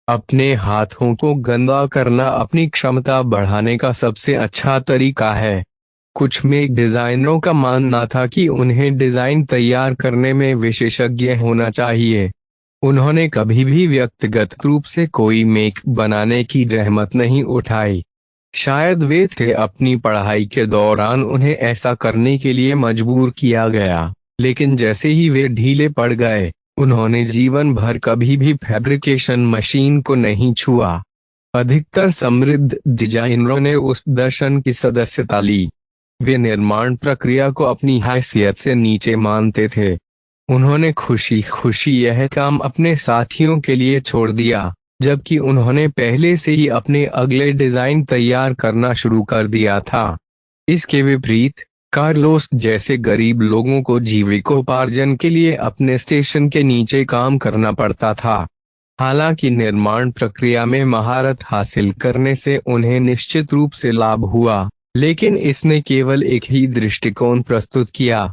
अपने हाथों को गंदा करना अपनी क्षमता बढ़ाने का सबसे अच्छा तरीका है। कुछ मेक डिजाइनरों का मानना था कि उन्हें डिजाइन तैयार करने में विशेषज्ञ होना चाहिए। उन्होंने कभी भी व्यक्तिगत रूप से कोई मेक बनाने की जहमत नहीं उठाई। शायद वे थे अपनी पढ़ाई के दौरान उन्हें ऐसा करने के लिए मजबूर किया गया, लेकिन जैसे ही वे ढीले पड़ गए, उन्होंने जीवन भर कभी भी फैब्रिकेशन मशीन को नहीं छुआ। अधिकतर समृद्ध डिजाइनरों ने उस दर्शन की सदस्यता ली। वे निर्माण प्रक्रिया को अपनी हैसियत से नीचे मानते थे। उन्होंने खुशी खुशी यह काम अपने साथियों के लिए छोड़ दिया, जबकि उन्होंने पहले से ही अपने अगले डिजाइन तैयार करना शुरू कर दिया था। इसके विपरीत कार्लोस जैसे गरीब लोगों को जीविकोपार्जन के लिए अपने स्टेशन के नीचे काम करना पड़ता था। हालांकि निर्माण प्रक्रिया में महारत हासिल करने से उन्हें निश्चित रूप से लाभ हुआ, लेकिन इसने केवल एक ही दृष्टिकोण प्रस्तुत किया।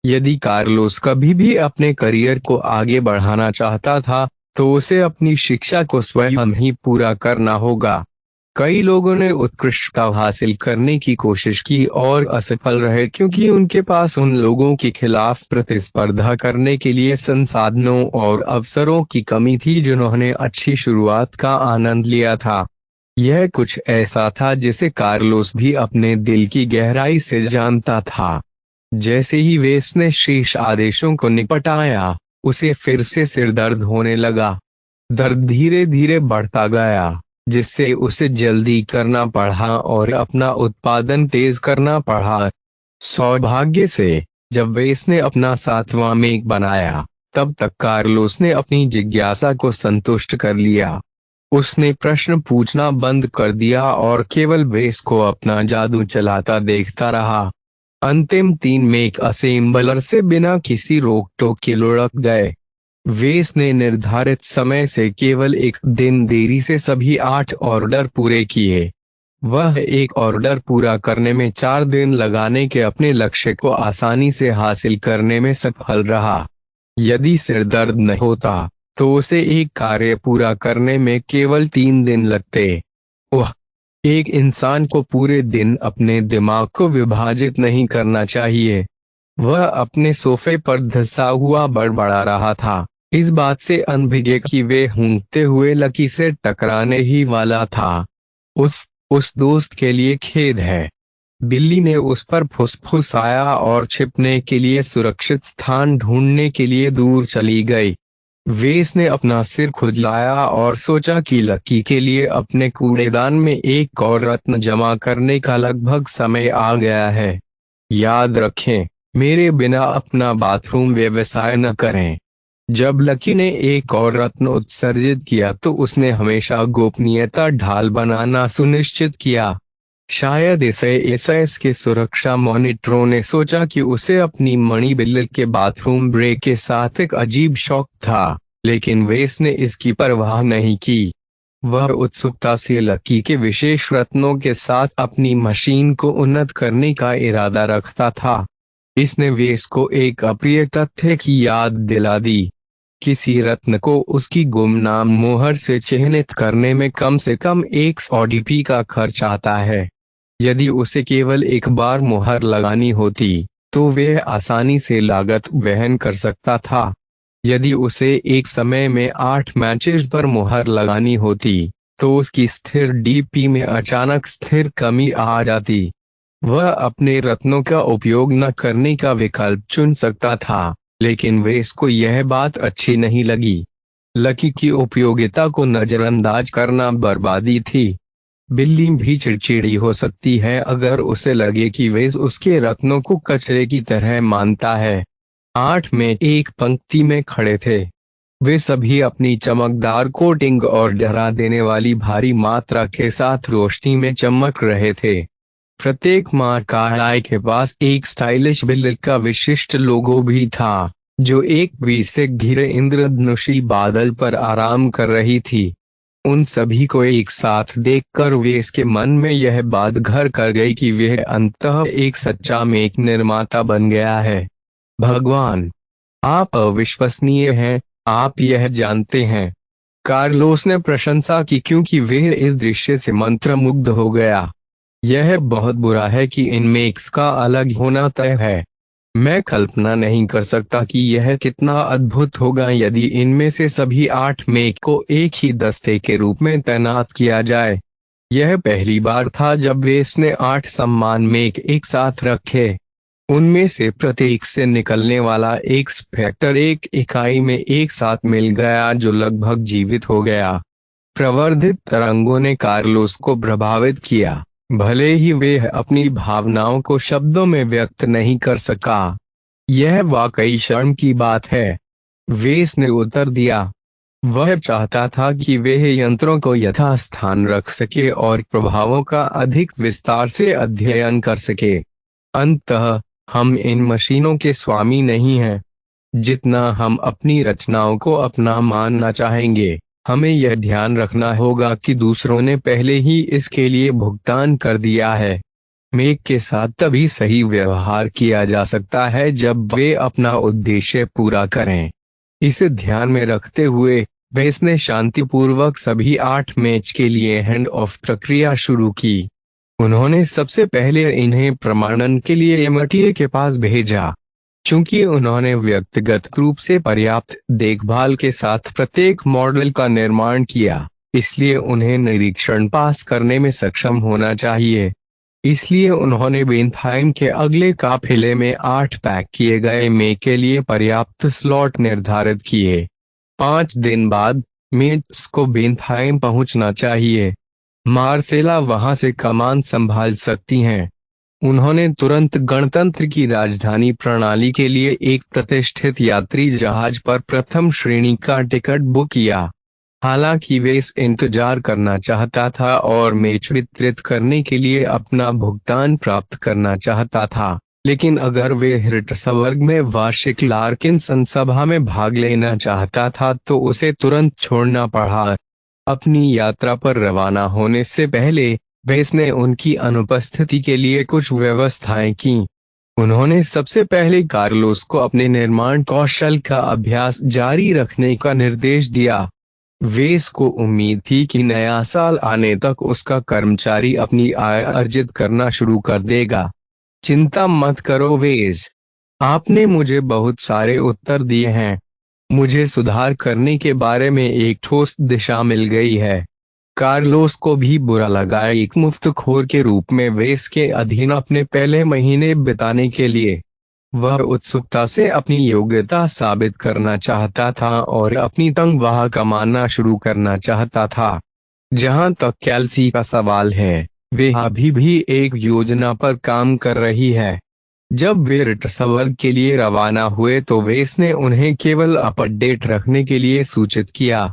यदि कार्लोस कभी भी अपने करियर को आगे बढ़ाना चाहता था, तो उसे अपनी शिक्षा को स्वयं ही पूरा करना होगा। कई लोगों ने उत्कृष्टता हासिल करने की कोशिश की और असफल रहे क्योंकि उनके पास उन लोगों के खिलाफ प्रतिस्पर्धा करने के लिए संसाधनों और अवसरों की कमी थी जिन्होंने अच्छी शुरुआत का आनंद लिया था। यह कुछ ऐसा था जिसे कार्लोस भी अपने दिल की गहराई से जानता था। जैसे ही वेस ने शेष आदेशों को निपटाया, उसे फिर से सिरदर्द होने लगा। दर्द धीरे धीरे बढ़ता गया, जिससे उसे जल्दी करना पड़ा और अपना उत्पादन तेज करना पड़ा। सौभाग्य से जब वेस ने अपना 7वां मेक बनाया, तब तक कार्लोस ने अपनी जिज्ञासा को संतुष्ट कर लिया। उसने प्रश्न पूछना बंद कर दिया और केवल वेस को अपना जादू चलाता देखता रहा। अंतिम 3 मेक असेंबलर से बिना किसी रोक टोक के लुढ़क गए। वेस ने निर्धारित समय से केवल 1 दिन देरी से सभी 8 ऑर्डर पूरे किए। वह एक ऑर्डर पूरा करने में 4 दिन लगाने के अपने लक्ष्य को आसानी से हासिल करने में सफल रहा। यदि सिरदर्द न होता, तो उसे एक कार्य पूरा करने में केवल 3 दिन लगते। एक इंसान को पूरे दिन अपने दिमाग को विभाजित नहीं करना चाहिए। वह अपने सोफे पर धंसा हुआ बड़बड़ा रहा था, इस बात से अनभिज्ञ कि वे हूंकते हुए लकी से टकराने ही वाला था। उस दोस्त के लिए खेद है। बिल्ली ने उस पर फुसफुसाया और छिपने के लिए सुरक्षित स्थान ढूंढने के लिए दूर चली गई। वेस ने अपना सिर खुजलाया और सोचा कि लकी के लिए अपने कूड़ेदान में एक और रत्न जमा करने का लगभग समय आ गया है। याद रखें, मेरे बिना अपना बाथरूम व्यवसाय न करें। जब लकी ने एक और रत्न उत्सर्जित किया तो उसने हमेशा गोपनीयता ढाल बनाना सुनिश्चित किया। शायद एसएस के सुरक्षा मॉनिटरों ने सोचा कि उसे अपनी मणि बिल्ली के बाथरूम ब्रेक के साथ एक अजीब शौक था, लेकिन वेस ने इसकी परवाह नहीं की। वह उत्सुकता से लकी के विशेष रत्नों के साथ अपनी मशीन को उन्नत करने का इरादा रखता था। इसने वेस को एक अप्रिय तथ्य की याद दिला दी। किसी रत्न को उसकी गुमनाम मोहर से चिह्नित करने में कम से कम 100 डीपी का खर्च आता है। यदि उसे केवल एक बार मोहर लगानी होती, तो वह आसानी से लागत वहन कर सकता था। यदि उसे एक समय में 8 मैचेस पर मोहर लगानी होती, तो उसकी स्थिर डीपी में अचानक स्थिर कमी आ जाती। वह अपने रत्नों का उपयोग न करने का विकल्प चुन सकता था, लेकिन वेस को यह बात अच्छी नहीं लगी। लकी की उपयोगिता को नजरअंदाज करना बर्बादी थी। बिल्ली भी चिड़चिड़ी हो सकती है अगर उसे लगे कि वेस उसके रत्नों को कचरे की तरह मानता है। 8 में एक पंक्ति में खड़े थे। वे सभी अपनी चमकदार कोटिंग और डरा देने वाली भारी मात्रा के साथ रोशनी में चमक रहे थे। प्रत्येक मार्काई के पास एक स्टाइलिश बिल्ली का विशिष्ट लोगो भी था, जो एक वी से घिरे इंद्रधनुषी बादल पर आराम कर रही थी। उन सभी को एक साथ देखकर वेस के मन में यह बात घर कर गई कि वह अंततः एक सच्चा मेक निर्माता बन गया है। भगवान, आप अविश्वसनीय हैं, आप यह जानते हैं। कार्लोस ने प्रशंसा की क्योंकि वह इस दृश्य से मंत्रमुग्ध हो गया। यह बहुत बुरा है कि इन मेक्स का अलग होना तय है। मैं कल्पना नहीं कर सकता कि यह कितना अद्भुत होगा यदि इनमें से सभी 8 मेक को एक ही दस्ते के रूप में तैनात किया जाए। यह पहली बार था जब वेस ने 8 समान मेक एक साथ रखे। उनमें से प्रत्येक से निकलने वाला एक स्पेक्टर एक इकाई में एक साथ मिल गया जो लगभग जीवित हो गया। प्रवर्धित तरंगों ने कार्लोस को प्रभावित किया, भले ही वह अपनी भावनाओं को शब्दों में व्यक्त नहीं कर सका। यह वाकई शर्म की बात है, वेस ने उत्तर दिया। वह चाहता था कि वह यंत्रों को यथास्थान रख सके और प्रभावों का अधिक विस्तार से अध्ययन कर सके। अंततः हम इन मशीनों के स्वामी नहीं हैं। जितना हम अपनी रचनाओं को अपना मानना चाहेंगे, हमें यह ध्यान रखना होगा कि दूसरों ने पहले ही इसके लिए भुगतान कर दिया है। मेघ के साथ तभी सही व्यवहार किया जा सकता है जब वे अपना उद्देश्य पूरा करें। इसे ध्यान में रखते हुए वेस ने शांतिपूर्वक सभी 8 मैच के लिए हैंड ऑफ प्रक्रिया शुरू की। उन्होंने सबसे पहले इन्हें प्रमाणन के लिए एमटीए के पास भेजा। चूंकि उन्होंने व्यक्तिगत रूप से पर्याप्त देखभाल के साथ प्रत्येक मॉडल का निर्माण किया, इसलिए उन्हें निरीक्षण पास करने में सक्षम होना चाहिए। इसलिए उन्होंने बेनथाइम के अगले काफिले में 8 पैक किए गए मे के लिए पर्याप्त स्लॉट निर्धारित किए। 5 दिन बाद मेट्स को बेनथाइम पहुंचना चाहिए। मार्सेला वहां से कमान संभाल सकती हैं। उन्होंने तुरंत गणतंत्र की राजधानी प्रणाली के लिए एक प्रतिष्ठित यात्री जहाज पर प्रथम श्रेणी का टिकट बुक किया। हालांकि वे इस इंतजार करना चाहता था और मैच वितरित करने के लिए अपना भुगतान प्राप्त करना चाहता था, लेकिन अगर वे हिर्ट्सबर्ग में वार्षिक लार्किंसन सभा में भाग लेना चाहता था तो उसे तुरंत छोड़ना पड़ा। अपनी यात्रा पर रवाना होने से पहले वेस ने उनकी अनुपस्थिति के लिए कुछ व्यवस्थाएं की। उन्होंने सबसे पहले कार्लोस को अपने निर्माण कौशल का अभ्यास जारी रखने का निर्देश दिया। वेस को उम्मीद थी कि नया साल आने तक उसका कर्मचारी अपनी आय अर्जित करना शुरू कर देगा। चिंता मत करो वेस, आपने मुझे बहुत सारे उत्तर दिए हैं। मुझे सुधार करने के बारे में एक ठोस दिशा मिल गई है। कार्लोस को भी बुरा लगा, एक मुफ्तखोर के रूप में वेस के अधीन अपने पहले महीने बिताने के लिए। वह उत्सुकता से अपनी योग्यता साबित करना चाहता था और अपनी तनख्वाह कमाना शुरू करना चाहता था। जहां तक कैल्सी का सवाल है, वे अभी भी एक योजना पर काम कर रही है। जब वे हिर्ट्सबर्ग के लिए रवाना हुए तो वेस ने उन्हें केवल अपडेट रखने के लिए सूचित किया।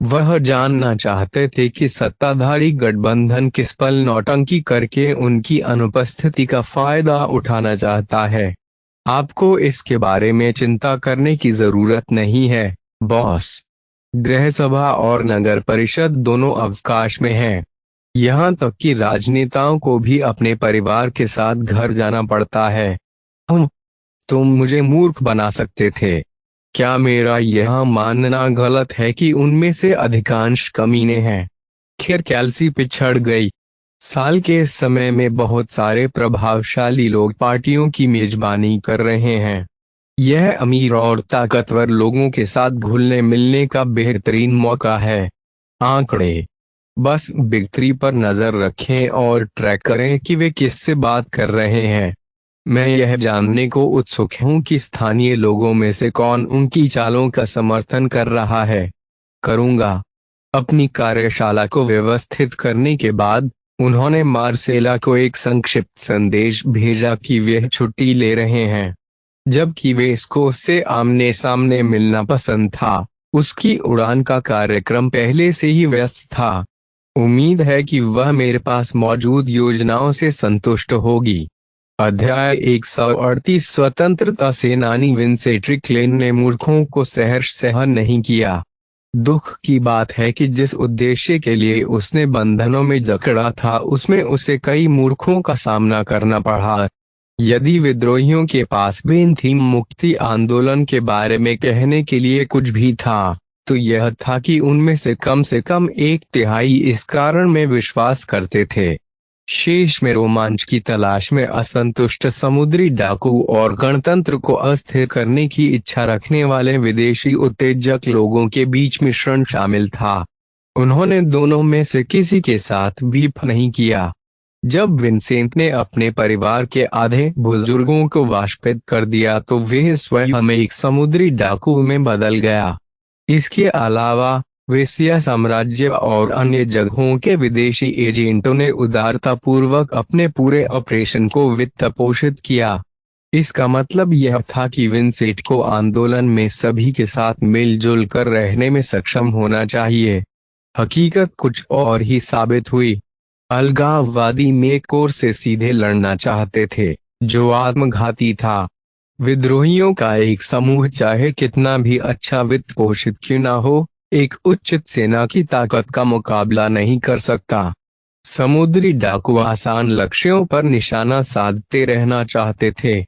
वह जानना चाहते थे कि सत्ताधारी गठबंधन किस पल नौटंकी करके उनकी अनुपस्थिति का फायदा उठाना चाहता है। आपको इसके बारे में चिंता करने की जरूरत नहीं है, बॉस। गृह सभा और नगर परिषद दोनों अवकाश में हैं। यहाँ तक कि राजनेताओं को भी अपने परिवार के साथ घर जाना पड़ता है। तुम मुझे मूर्ख बना सकते थे। क्या मेरा यह मानना गलत है कि उनमें से अधिकांश कमीने हैं? खैर, कैल्सी पिछड़ गई। साल के इस समय में बहुत सारे प्रभावशाली लोग पार्टियों की मेजबानी कर रहे हैं। यह अमीर और ताकतवर लोगों के साथ घुलने मिलने का बेहतरीन मौका है। आंकड़े, बस बिक्री पर नजर रखें और ट्रैक करें कि वे किससे बात कर रहे हैं। मैं यह जानने को उत्सुक हूं कि स्थानीय लोगों में से कौन उनकी चालों का समर्थन कर रहा है। करूंगा। अपनी कार्यशाला को व्यवस्थित करने के बाद उन्होंने मार्सेला को एक संक्षिप्त संदेश भेजा कि वे छुट्टी ले रहे हैं। जबकि वे इसको उससे आमने सामने मिलना पसंद था, उसकी उड़ान का कार्यक्रम पहले से ही व्यस्त था। उम्मीद है कि वह मेरे पास मौजूद योजनाओं से संतुष्ट होगी। अध्याय 138 स्वतंत्रता सेनानी विंसेंट रिक्लेन ने मूर्खों को सहर्ष सहन नहीं किया। दुख की बात है कि जिस उद्देश्य के लिए उसने बंधनों में जकड़ा था उसमें उसे कई मूर्खों का सामना करना पड़ा। यदि विद्रोहियों के पास बेनथीम मुक्ति आंदोलन के बारे में कहने के लिए कुछ भी था तो यह था कि उनमें से कम 1/3 इस कारण में विश्वास करते थे। शेष में रोमांच की तलाश में असंतुष्ट समुद्री डाकू और गणतंत्र को अस्थिर करने की इच्छा रखने वाले विदेशी उत्तेजक लोगों के बीच मिश्रण शामिल था। उन्होंने दोनों में से किसी के साथ बीफ नहीं किया। जब विंसेंट ने अपने परिवार के आधे बुजुर्गों को वाष्पित कर दिया तो वे स्वयं एक समुद्री डाकू में बदल गया। इसके अलावा वेश्या साम्राज्य और अन्य जगहों के विदेशी एजेंटों ने उदारतापूर्वक अपने पूरे ऑपरेशन को वित्त पोषित किया। इसका मतलब यह था कि विंसेंट को आंदोलन में सभी के साथ मिलजुल कर रहने में सक्षम होना चाहिए। हकीकत कुछ और ही साबित हुई। अलगाववादी मेकोर से सीधे लड़ना चाहते थे, जो आत्मघाती था। विद्रोहियों का एक समूह चाहे कितना भी अच्छा वित्त पोषित क्यों ना हो, एक उचित सेना की ताकत का मुकाबला नहीं कर सकता। समुद्री डाकू आसान लक्ष्यों पर निशाना साधते रहना चाहते थे।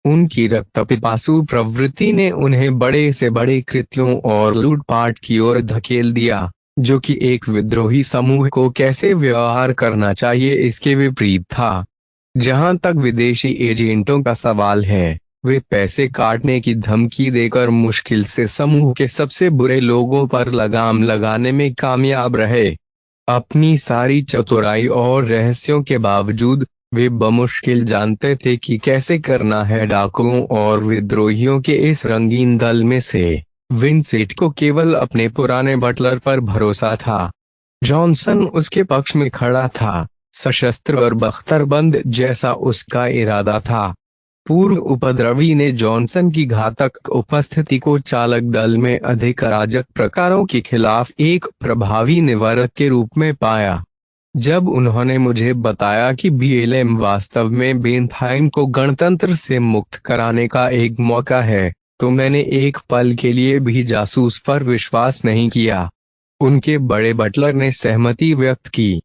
उनकी रक्तपिपासु प्रवृत्ति ने उन्हें बड़े से बड़े कृत्यों और लूटपाट की ओर धकेल दिया, जो कि एक विद्रोही समूह को कैसे व्यवहार करना चाहिए इसके विपरीत था। जहां तक विदेशी एजेंटों का सवाल है, वे पैसे काटने की धमकी देकर मुश्किल से समूह के सबसे बुरे लोगों पर लगाम लगाने में कामयाब रहे। अपनी सारी चतुराई और रहस्यों के बावजूद वे बमुश्किल जानते थे कि कैसे करना है। डाकुओं और विद्रोहियों के इस रंगीन दल में से विंसेंट को केवल अपने पुराने बटलर पर भरोसा था। जॉनसन उसके पक्ष में खड़ा था, सशस्त्र और बख्तरबंद जैसा उसका इरादा था। पूर्व उपद्रवी ने जॉनसन की घातक उपस्थिति को चालक दल में अधिक अराजक प्रकारों के खिलाफ एक प्रभावी निवारक के रूप में पाया। जब उन्होंने मुझे बताया कि बीएलएम वास्तव में बेनथाइन को गणतंत्र से मुक्त कराने का एक मौका है, तो मैंने एक पल के लिए भी जासूस पर विश्वास नहीं किया। उनके बड़े बटलर ने सहमति व्यक्त की।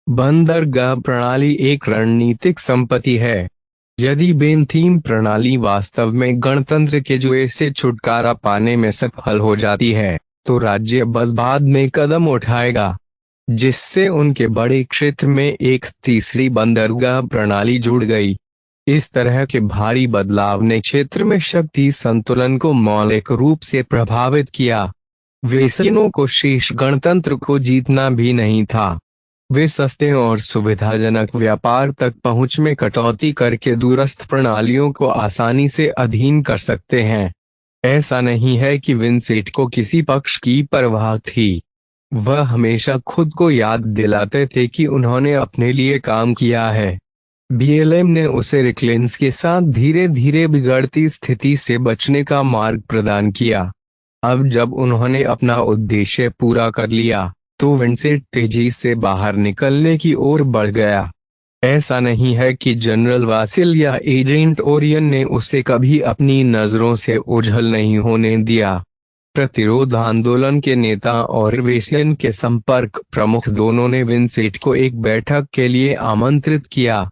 बंदरगाह प्रणाली एक रणनीतिक संपत्ति है। यदि बेनथीम प्रणाली वास्तव में गणतंत्र के जुए से छुटकारा पाने में सफल हो जाती है, तो राज्य बस बाद में कदम उठाएगा, जिससे उनके बड़े क्षेत्र में एक तीसरी बंदरगाह प्रणाली जुड़ गई। इस तरह के भारी बदलाव ने क्षेत्र में शक्ति संतुलन को मौलिक रूप से प्रभावित किया। वेसलिनों को शेष गणतंत्र को जीतना भी नहीं था। वे सस्ते और सुविधाजनक व्यापार तक पहुंच में कटौती करके दूरस्थ प्रणालियों को आसानी से अधीन कर सकते हैं। ऐसा नहीं है कि विंसेंट को किसी पक्ष की परवाह थी। वह हमेशा खुद को याद दिलाते थे कि उन्होंने अपने लिए काम किया है। बीएलएम ने उसे रिक्लेंस के साथ धीरे धीरे बिगड़ती स्थिति से बचने का मार्ग प्रदान किया। अब जब उन्होंने अपना उद्देश्य पूरा कर लिया, तो विंसेंट तेजी से बाहर निकलने की ओर बढ़ गया। ऐसा नहीं है कि जनरल वासिल या एजेंट ओरियन ने उसे कभी अपनी नजरों से ओझल नहीं होने दिया। प्रतिरोध आंदोलन के नेता और वेसलिन के संपर्क प्रमुख दोनों ने विंसेंट को एक बैठक के लिए आमंत्रित किया।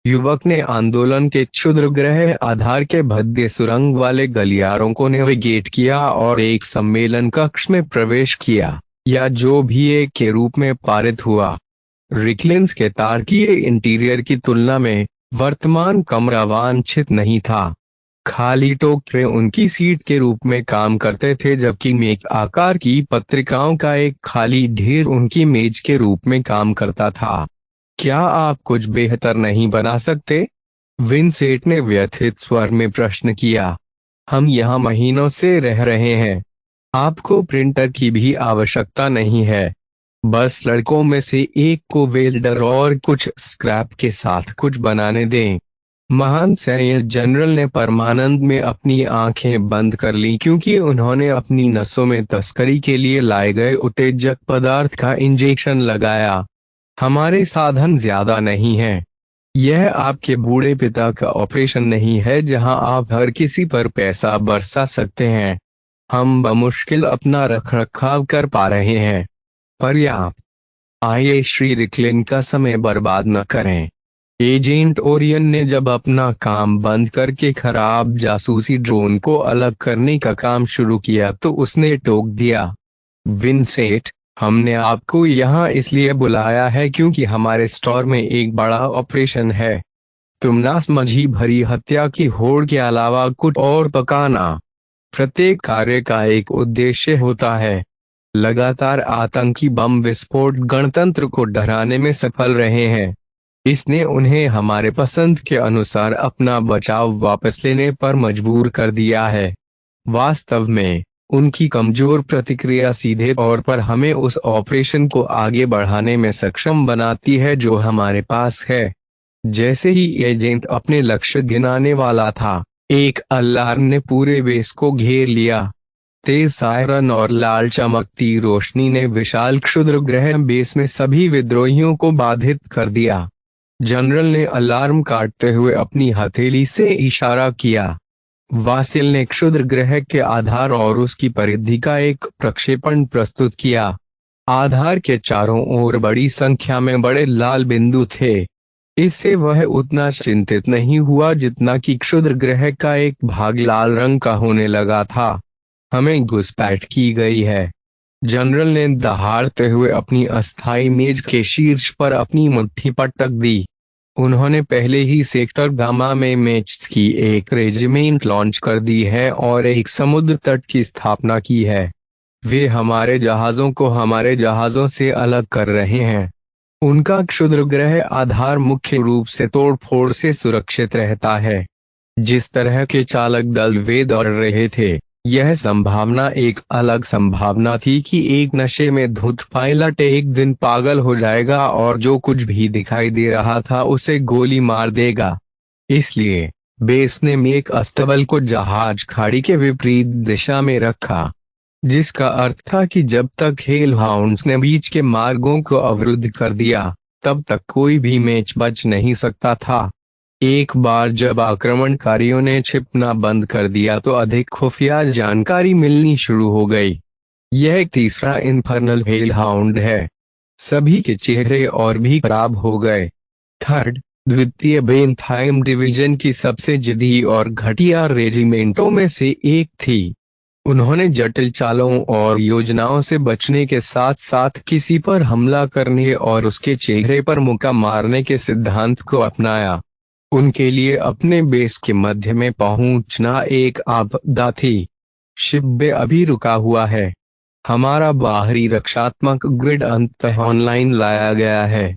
युवक ने आंदोलन के क्षुद्रग्रह आधार के भद्दे सुरंग वाले गलियारों को नेविगेट किया और एक सम्मेलन कक्ष में प्रवेश किया, या जो भी एक के रूप में पारित हुआ। रिक्लेंस के तारकीय इंटीरियर की तुलना में वर्तमान कमरा वांछित नहीं था। खाली टोकरे उनकी सीट के रूप में काम करते थे, जबकि मेक आकार की पत्रिकाओं का एक खाली ढेर उनकी मेज के रूप में काम करता था। क्या आप कुछ बेहतर नहीं बना सकते? विंसेंट ने व्यथित स्वर में प्रश्न किया। हम यहाँ महीनों से रह रहे हैं। आपको प्रिंटर की भी आवश्यकता नहीं है। बस लड़कों में से एक को वेल्डर और कुछ स्क्रैप के साथ कुछ बनाने दें। महान सैन्य जनरल ने परमानंद में अपनी आंखें बंद कर लीं, क्योंकि उन्होंने अपनी नसों में तस्करी के लिए लाए गए उत्तेजक पदार्थ का इंजेक्शन लगाया। हमारे साधन ज्यादा नहीं हैं। यह आपके बूढ़े पिता का ऑपरेशन नहीं है जहां आप हर किसी पर पैसा बरसा सकते हैं। हम बमुश्किल अपना रखरखाव कर पा रहे हैं। पर्याप्त। आइए श्री रिक्लिन का समय बर्बाद न करें। एजेंट ओरियन ने जब अपना काम बंद करके खराब जासूसी ड्रोन को अलग करने का काम शुरू किया, तो उसने टोक दिया, विंसेंट, हमने आपको यहाँ इसलिए बुलाया है क्योंकि हमारे स्टोर में एक बड़ा ऑपरेशन है। तुम नासमझी भरी हत्या की होड़ के अलावा कुछ और पकाना। प्रत्येक कार्य का एक उद्देश्य होता है। लगातार आतंकी बम विस्फोट गणतंत्र को डराने में सफल रहे हैं। इसने उन्हें हमारे पसंद के अनुसार अपना बचाव वापस लेने पर मजबूर कर दिया है। वास्तव में उनकी कमजोर प्रतिक्रिया सीधे तौर पर हमें उस ऑपरेशन को आगे बढ़ाने में सक्षम बनाती है जो हमारे पास है। जैसे ही एजेंट अपने लक्ष्य गिनाने वाला था, एक अलार्म ने पूरे बेस को घेर लिया। तेज सायरन और लाल चमकती रोशनी ने विशाल क्षुद्रग्रह बेस में सभी विद्रोहियों को बाधित कर दिया। जनरल ने अलार्म काटते हुए अपनी हथेली से इशारा किया। वासिल ने क्षुद्र ग्रह के आधार और उसकी परिधि का एक प्रक्षेपण प्रस्तुत किया। आधार के चारों ओर बड़ी संख्या में बड़े लाल बिंदु थे। इससे वह उतना चिंतित नहीं हुआ जितना कि क्षुद्र ग्रह का एक भाग लाल रंग का होने लगा था। हमें घुसपैठ की गई है। जनरल ने दहाड़ते हुए अपनी अस्थायी मेज के शीर्ष पर अपनी मुट्ठी पटक दी। उन्होंने पहले ही सेक्टर गामा में मैच की एक रेजिमेंट लॉन्च कर दी है और एक समुद्र तट की स्थापना की है। वे हमारे जहाज़ों को हमारे जहाज़ों से अलग कर रहे हैं। उनका क्षुद्र ग्रह आधार मुख्य रूप से तोड़फोड़ से सुरक्षित रहता है। जिस तरह के चालक दल वे दौड़ रहे थे, यह संभावना एक अलग संभावना थी कि एक नशे में धुत पायलट एक दिन पागल हो जाएगा और जो कुछ भी दिखाई दे रहा था उसे गोली मार देगा। इसलिए बेस ने मेक अस्तबल को जहाज खाड़ी के विपरीत दिशा में रखा, जिसका अर्थ था कि जब तक हेल हाउंड्स ने बीच के मार्गों को अवरुद्ध कर दिया, तब तक कोई भी मैच बच नहीं सकता था। एक बार जब आक्रमणकारियों ने छिपना बंद कर दिया तो अधिक खुफिया जानकारी मिलनी शुरू हो गई। यह तीसरा इन्फर्नल हेल हाउंड है। सभी के चेहरे और भी खराब हो गए। थर्ड, द्वितीय बेनथाइम डिवीजन की सबसे जिद्दी और घटिया रेजिमेंटों में से एक थी। उन्होंने जटिल चालों और योजनाओं से बचने के साथ साथ किसी पर हमला करने और उसके चेहरे पर मुक्का मारने के सिद्धांत को अपनाया। उनके लिए अपने बेस के मध्य में पहुंचना एक आपदा थी। शिप अभी रुका हुआ है। हमारा बाहरी रक्षात्मक ग्रिड अंततः ऑनलाइन लाया गया है।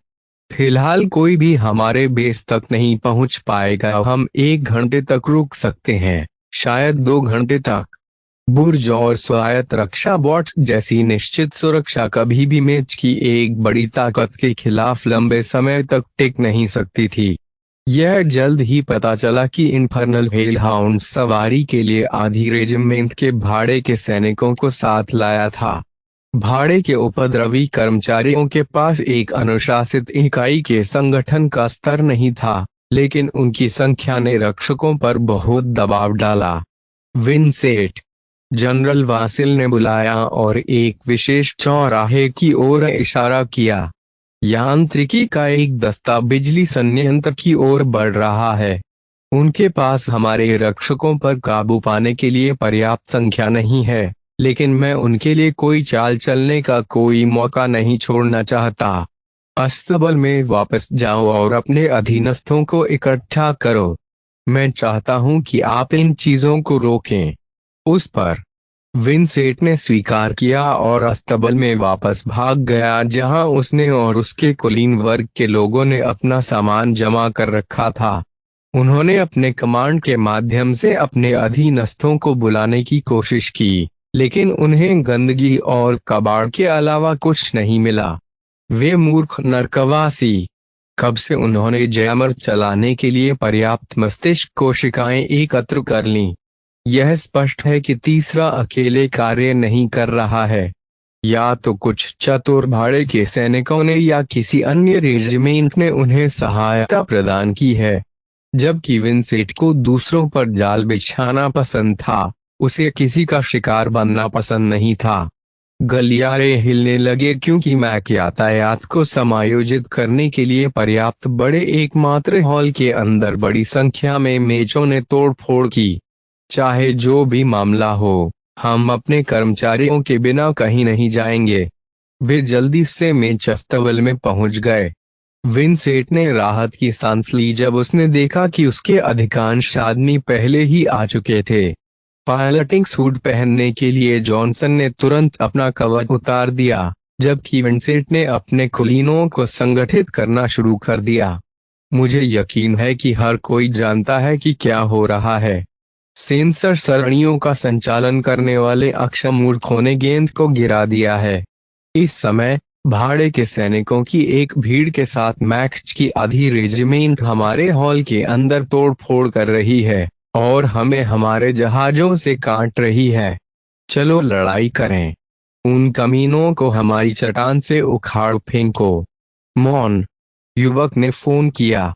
फिलहाल कोई भी हमारे बेस तक नहीं पहुंच पाएगा। हम 1 घंटे तक रुक सकते हैं, शायद 2 घंटे तक। बुर्ज और स्वायत्त रक्षा बॉट्स जैसी निश्चित सुरक्षा कभी भी मैच की एक बड़ी ताकत के खिलाफ लंबे समय तक टिक नहीं सकती थी। यह जल्द ही पता चला कि इन्फर्नल हेल हाउंड सवारी के लिए आधी रेजिमेंट के भाड़े के सैनिकों को साथ लाया था। भाड़े के उपद्रवी कर्मचारियों के पास एक अनुशासित इकाई के संगठन का स्तर नहीं था, लेकिन उनकी संख्या ने रक्षकों पर बहुत दबाव डाला। विंसेट, जनरल वासिल ने बुलाया और एक विशेष चौराहे की ओर इशारा किया। यांत्रिकी का एक दस्ता बिजली संयंत्र की ओर बढ़ रहा है। उनके पास हमारे रक्षकों पर काबू पाने के लिए पर्याप्त संख्या नहीं है, लेकिन मैं उनके लिए कोई चाल चलने का कोई मौका नहीं छोड़ना चाहता। अस्तबल में वापस जाओ और अपने अधीनस्थों को इकट्ठा करो। मैं चाहता हूं कि आप इन चीजों को रोकें। उस पर विंसेट ने स्वीकार किया और अस्तबल में वापस भाग गया, जहां उसने और उसके कुलीन वर्ग के लोगों ने अपना सामान जमा कर रखा था। उन्होंने अपने कमांड के माध्यम से अपने अधीनस्थों को बुलाने की कोशिश की, लेकिन उन्हें गंदगी और कबाड़ के अलावा कुछ नहीं मिला। वे मूर्ख नरकवासी। कब से उन्होंने जैमर चलाने के लिए पर्याप्त मस्तिष्क कोशिकाएं एकत्र कर लीं। यह स्पष्ट है कि तीसरा अकेले कार्य नहीं कर रहा है। या तो कुछ चतुर भाड़े के सैनिकों ने या किसी अन्य रेजिमेंट ने उन्हें सहायता प्रदान की है। जबकि विंसेट को दूसरों पर जाल बिछाना पसंद था, उसे किसी का शिकार बनना पसंद नहीं था। गलियारे हिलने लगे क्योंकि मैक यातायात को समायोजित करने के लिए पर्याप्त बड़े एकमात्र हॉल के अंदर बड़ी संख्या में मेजों ने तोड़फोड़ की। चाहे जो भी मामला हो, हम अपने कर्मचारियों के बिना कहीं नहीं जाएंगे। वे जल्दी से मेज अस्तबल में पहुंच गए। विंसेट ने राहत की सांस ली जब उसने देखा कि उसके अधिकांश आदमी पहले ही आ चुके थे। पायलटिंग सूट पहनने के लिए जॉनसन ने तुरंत अपना कवच उतार दिया, जबकि विंसेट ने अपने कुलीनों को संगठित करना शुरू कर दिया। मुझे यकीन है कि हर कोई जानता है कि क्या हो रहा है। सेंसर सरणियों का संचालन करने वाले अक्षम मूर्खों ने गेंद को गिरा दिया है। इस समय भाड़े के सैनिकों की एक भीड़ के साथ मैक्स की आधी रेजिमेंट हमारे हॉल के अंदर तोड़फोड़ कर रही है और हमें हमारे जहाजों से काट रही है। चलो लड़ाई करें। उन कमीनों को हमारी चट्टान से उखाड़ फेंको। मॉन, युवक ने फोन किया।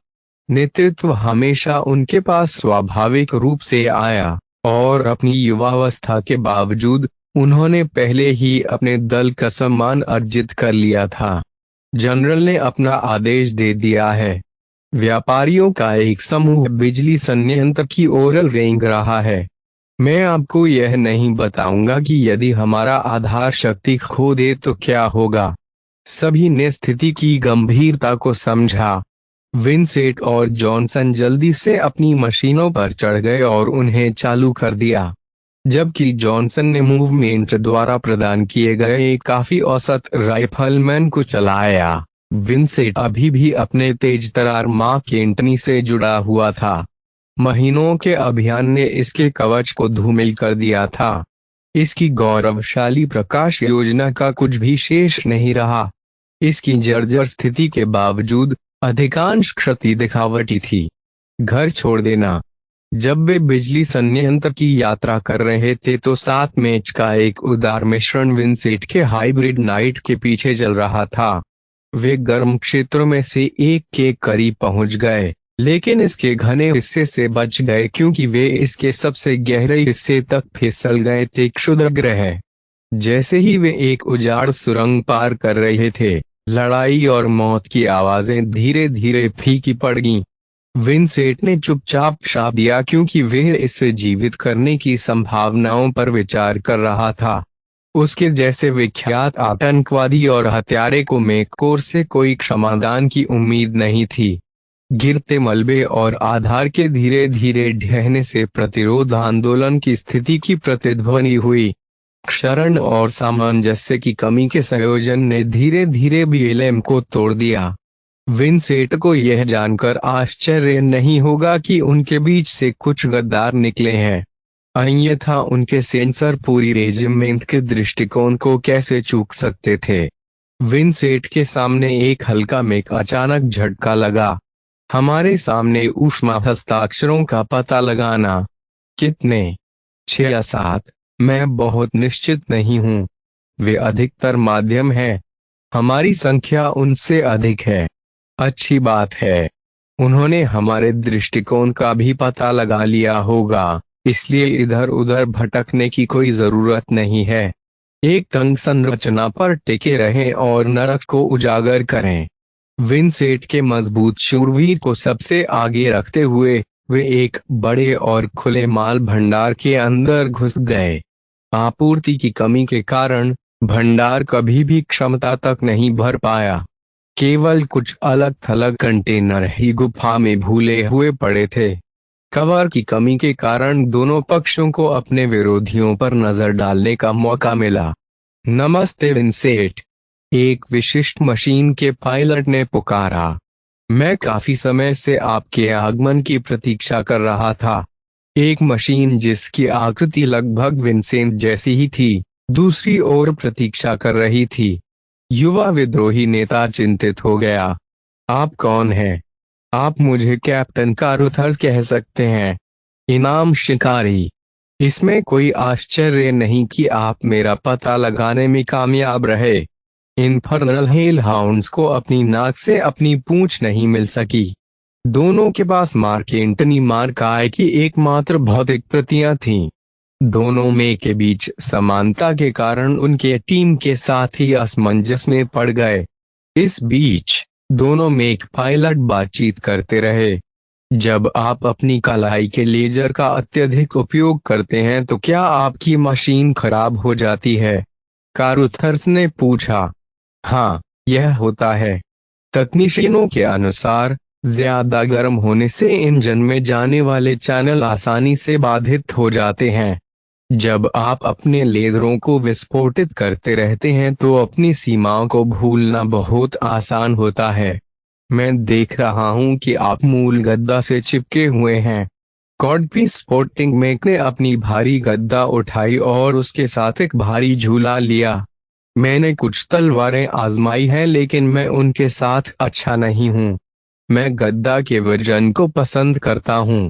नेतृत्व हमेशा उनके पास स्वाभाविक रूप से आया, और अपनी युवावस्था के बावजूद उन्होंने पहले ही अपने दल का सम्मान अर्जित कर लिया था। जनरल ने अपना आदेश दे दिया है। व्यापारियों का एक समूह बिजली संयंत्र की ओर रेंग रहा है। मैं आपको यह नहीं बताऊंगा कि यदि हमारा आधार शक्ति खो दे तो क्या होगा। सभी ने स्थिति की गंभीरता को समझा। विंसेंट और जॉनसन जल्दी से अपनी मशीनों पर चढ़ गए और उन्हें चालू कर दिया। जबकि जॉनसन ने मूवमेंट द्वारा प्रदान किए गए एक काफी औसत राइफलमैन को चलाया। विंसेंट अभी भी अपने तेज तरार मार्क एंटनी से जुड़ा हुआ था। महीनों के अभियान ने इसके कवच को धूमिल कर दिया था। इसकी गौरवशाली प्रकाश योजना का कुछ भी शेष नहीं रहा। इसकी जर्जर स्थिति के बावजूद अधिकांश क्षति दिखावटी थी। घर छोड़ देना। जब वे बिजली संयंत्र की यात्रा कर रहे थे तो 7 मैच का एक उदार मिश्रण विंसेंट के हाइब्रिड नाइट के पीछे चल रहा था। वे गर्म क्षेत्रों में से एक के करीब पहुंच गए, लेकिन इसके घने हिस्से से बच गए क्योंकि वे इसके सबसे गहरे हिस्से तक फिसल गए थे। क्षुद्रग्रह। जैसे ही वे एक उजाड़ सुरंग पार कर रहे थे, लड़ाई और मौत की आवाजें धीरे धीरे फीकी पड़ गईं। विंसेंट ने चुपचाप श्राप दिया क्योंकि वह इसे जीवित करने की संभावनाओं पर विचार कर रहा था। उसके जैसे विख्यात आतंकवादी और हत्यारे को मैककोर से कोई क्षमादान की उम्मीद नहीं थी। गिरते मलबे और आधार के धीरे धीरे ढहने से प्रतिरोध आंदोलन की स्थिति की प्रतिध्वनि हुई। क्षरण और सामंजस्य की कमी के संयोजन ने धीरे धीरे बीएलएम को तोड़ दिया। विंसेंट को यह जानकर आश्चर्य नहीं होगा कि उनके बीच से कुछ गद्दार निकले हैं, अन्यथा उनके सेंसर पूरी रेजिमेंट के दृष्टिकोण को कैसे चूक सकते थे। विंसेंट के सामने एक हल्का में अचानक झटका लगा। हमारे सामने ऊष्मा हस्ताक्षरों का पता लगाना। कितने? 6 या 7? मैं बहुत निश्चित नहीं हूँ। वे अधिकतर माध्यम हैं। हमारी संख्या उनसे अधिक है। अच्छी बात है। उन्होंने हमारे दृष्टिकोण का भी पता लगा लिया होगा, इसलिए इधर उधर भटकने की कोई जरूरत नहीं है। एक तंग संरचना पर टिके रहें और नरक को उजागर करें। विंसेंट के मजबूत शूरवीर को सबसे आगे रखते हुए वे एक बड़े और खुले माल भंडार के अंदर घुस गए। आपूर्ति की कमी के कारण भंडार कभी भी क्षमता तक नहीं भर पाया। केवल कुछ अलग थलग कंटेनर ही गुफा में भूले हुए पड़े थे। कवर की कमी के कारण दोनों पक्षों को अपने विरोधियों पर नजर डालने का मौका मिला। नमस्ते विंसेंट, एक विशिष्ट मशीन के पायलट ने पुकारा। मैं काफी समय से आपके आगमन की प्रतीक्षा कर रहा था। एक मशीन जिसकी आकृति लगभग विंसेंट जैसी ही थी, दूसरी ओर प्रतीक्षा कर रही थी। युवा विद्रोही नेता चिंतित हो गया। आप कौन हैं? आप मुझे कैप्टन कारुथर्स कह सकते हैं। इनाम शिकारी। इसमें कोई आश्चर्य नहीं कि आप मेरा पता लगाने में कामयाब रहे। इन्फर्नल हेल हाउंड्स को अपनी नाक से अपनी पूंछ नहीं मिल सकी। दोनों के पास मार्क एंटनी मार्क आई की एकमात्र भौतिक प्रतियां थीं। दोनों में के बीच समानता के कारण उनके टीम के साथ ही असमंजस में पड़ गए। इस बीच दोनों मेक पायलट बातचीत करते रहे। जब आप अपनी कलाई के लेजर का अत्यधिक उपयोग करते हैं तो क्या आपकी मशीन खराब हो जाती है? कारुथर्स ने पूछा। हाँ, यह होता है। तकनीशियनों के अनुसार ज्यादा गर्म होने से इंजन में जाने वाले चैनल आसानी से बाधित हो जाते हैं। जब आप अपने लेजरों को विस्फोटित करते रहते हैं तो अपनी सीमाओं को भूलना बहुत आसान होता है। मैं देख रहा हूं कि आप मूल गद्दा से चिपके हुए हैं। कॉडपी स्पोर्टिंग मैक ने अपनी भारी गद्दा उठाई और उसके साथ एक भारी झूला लिया। मैंने कुछ तलवारें आजमाई हैं लेकिन मैं उनके साथ अच्छा नहीं हूं। मैं गद्दा के वजन को पसंद करता हूं।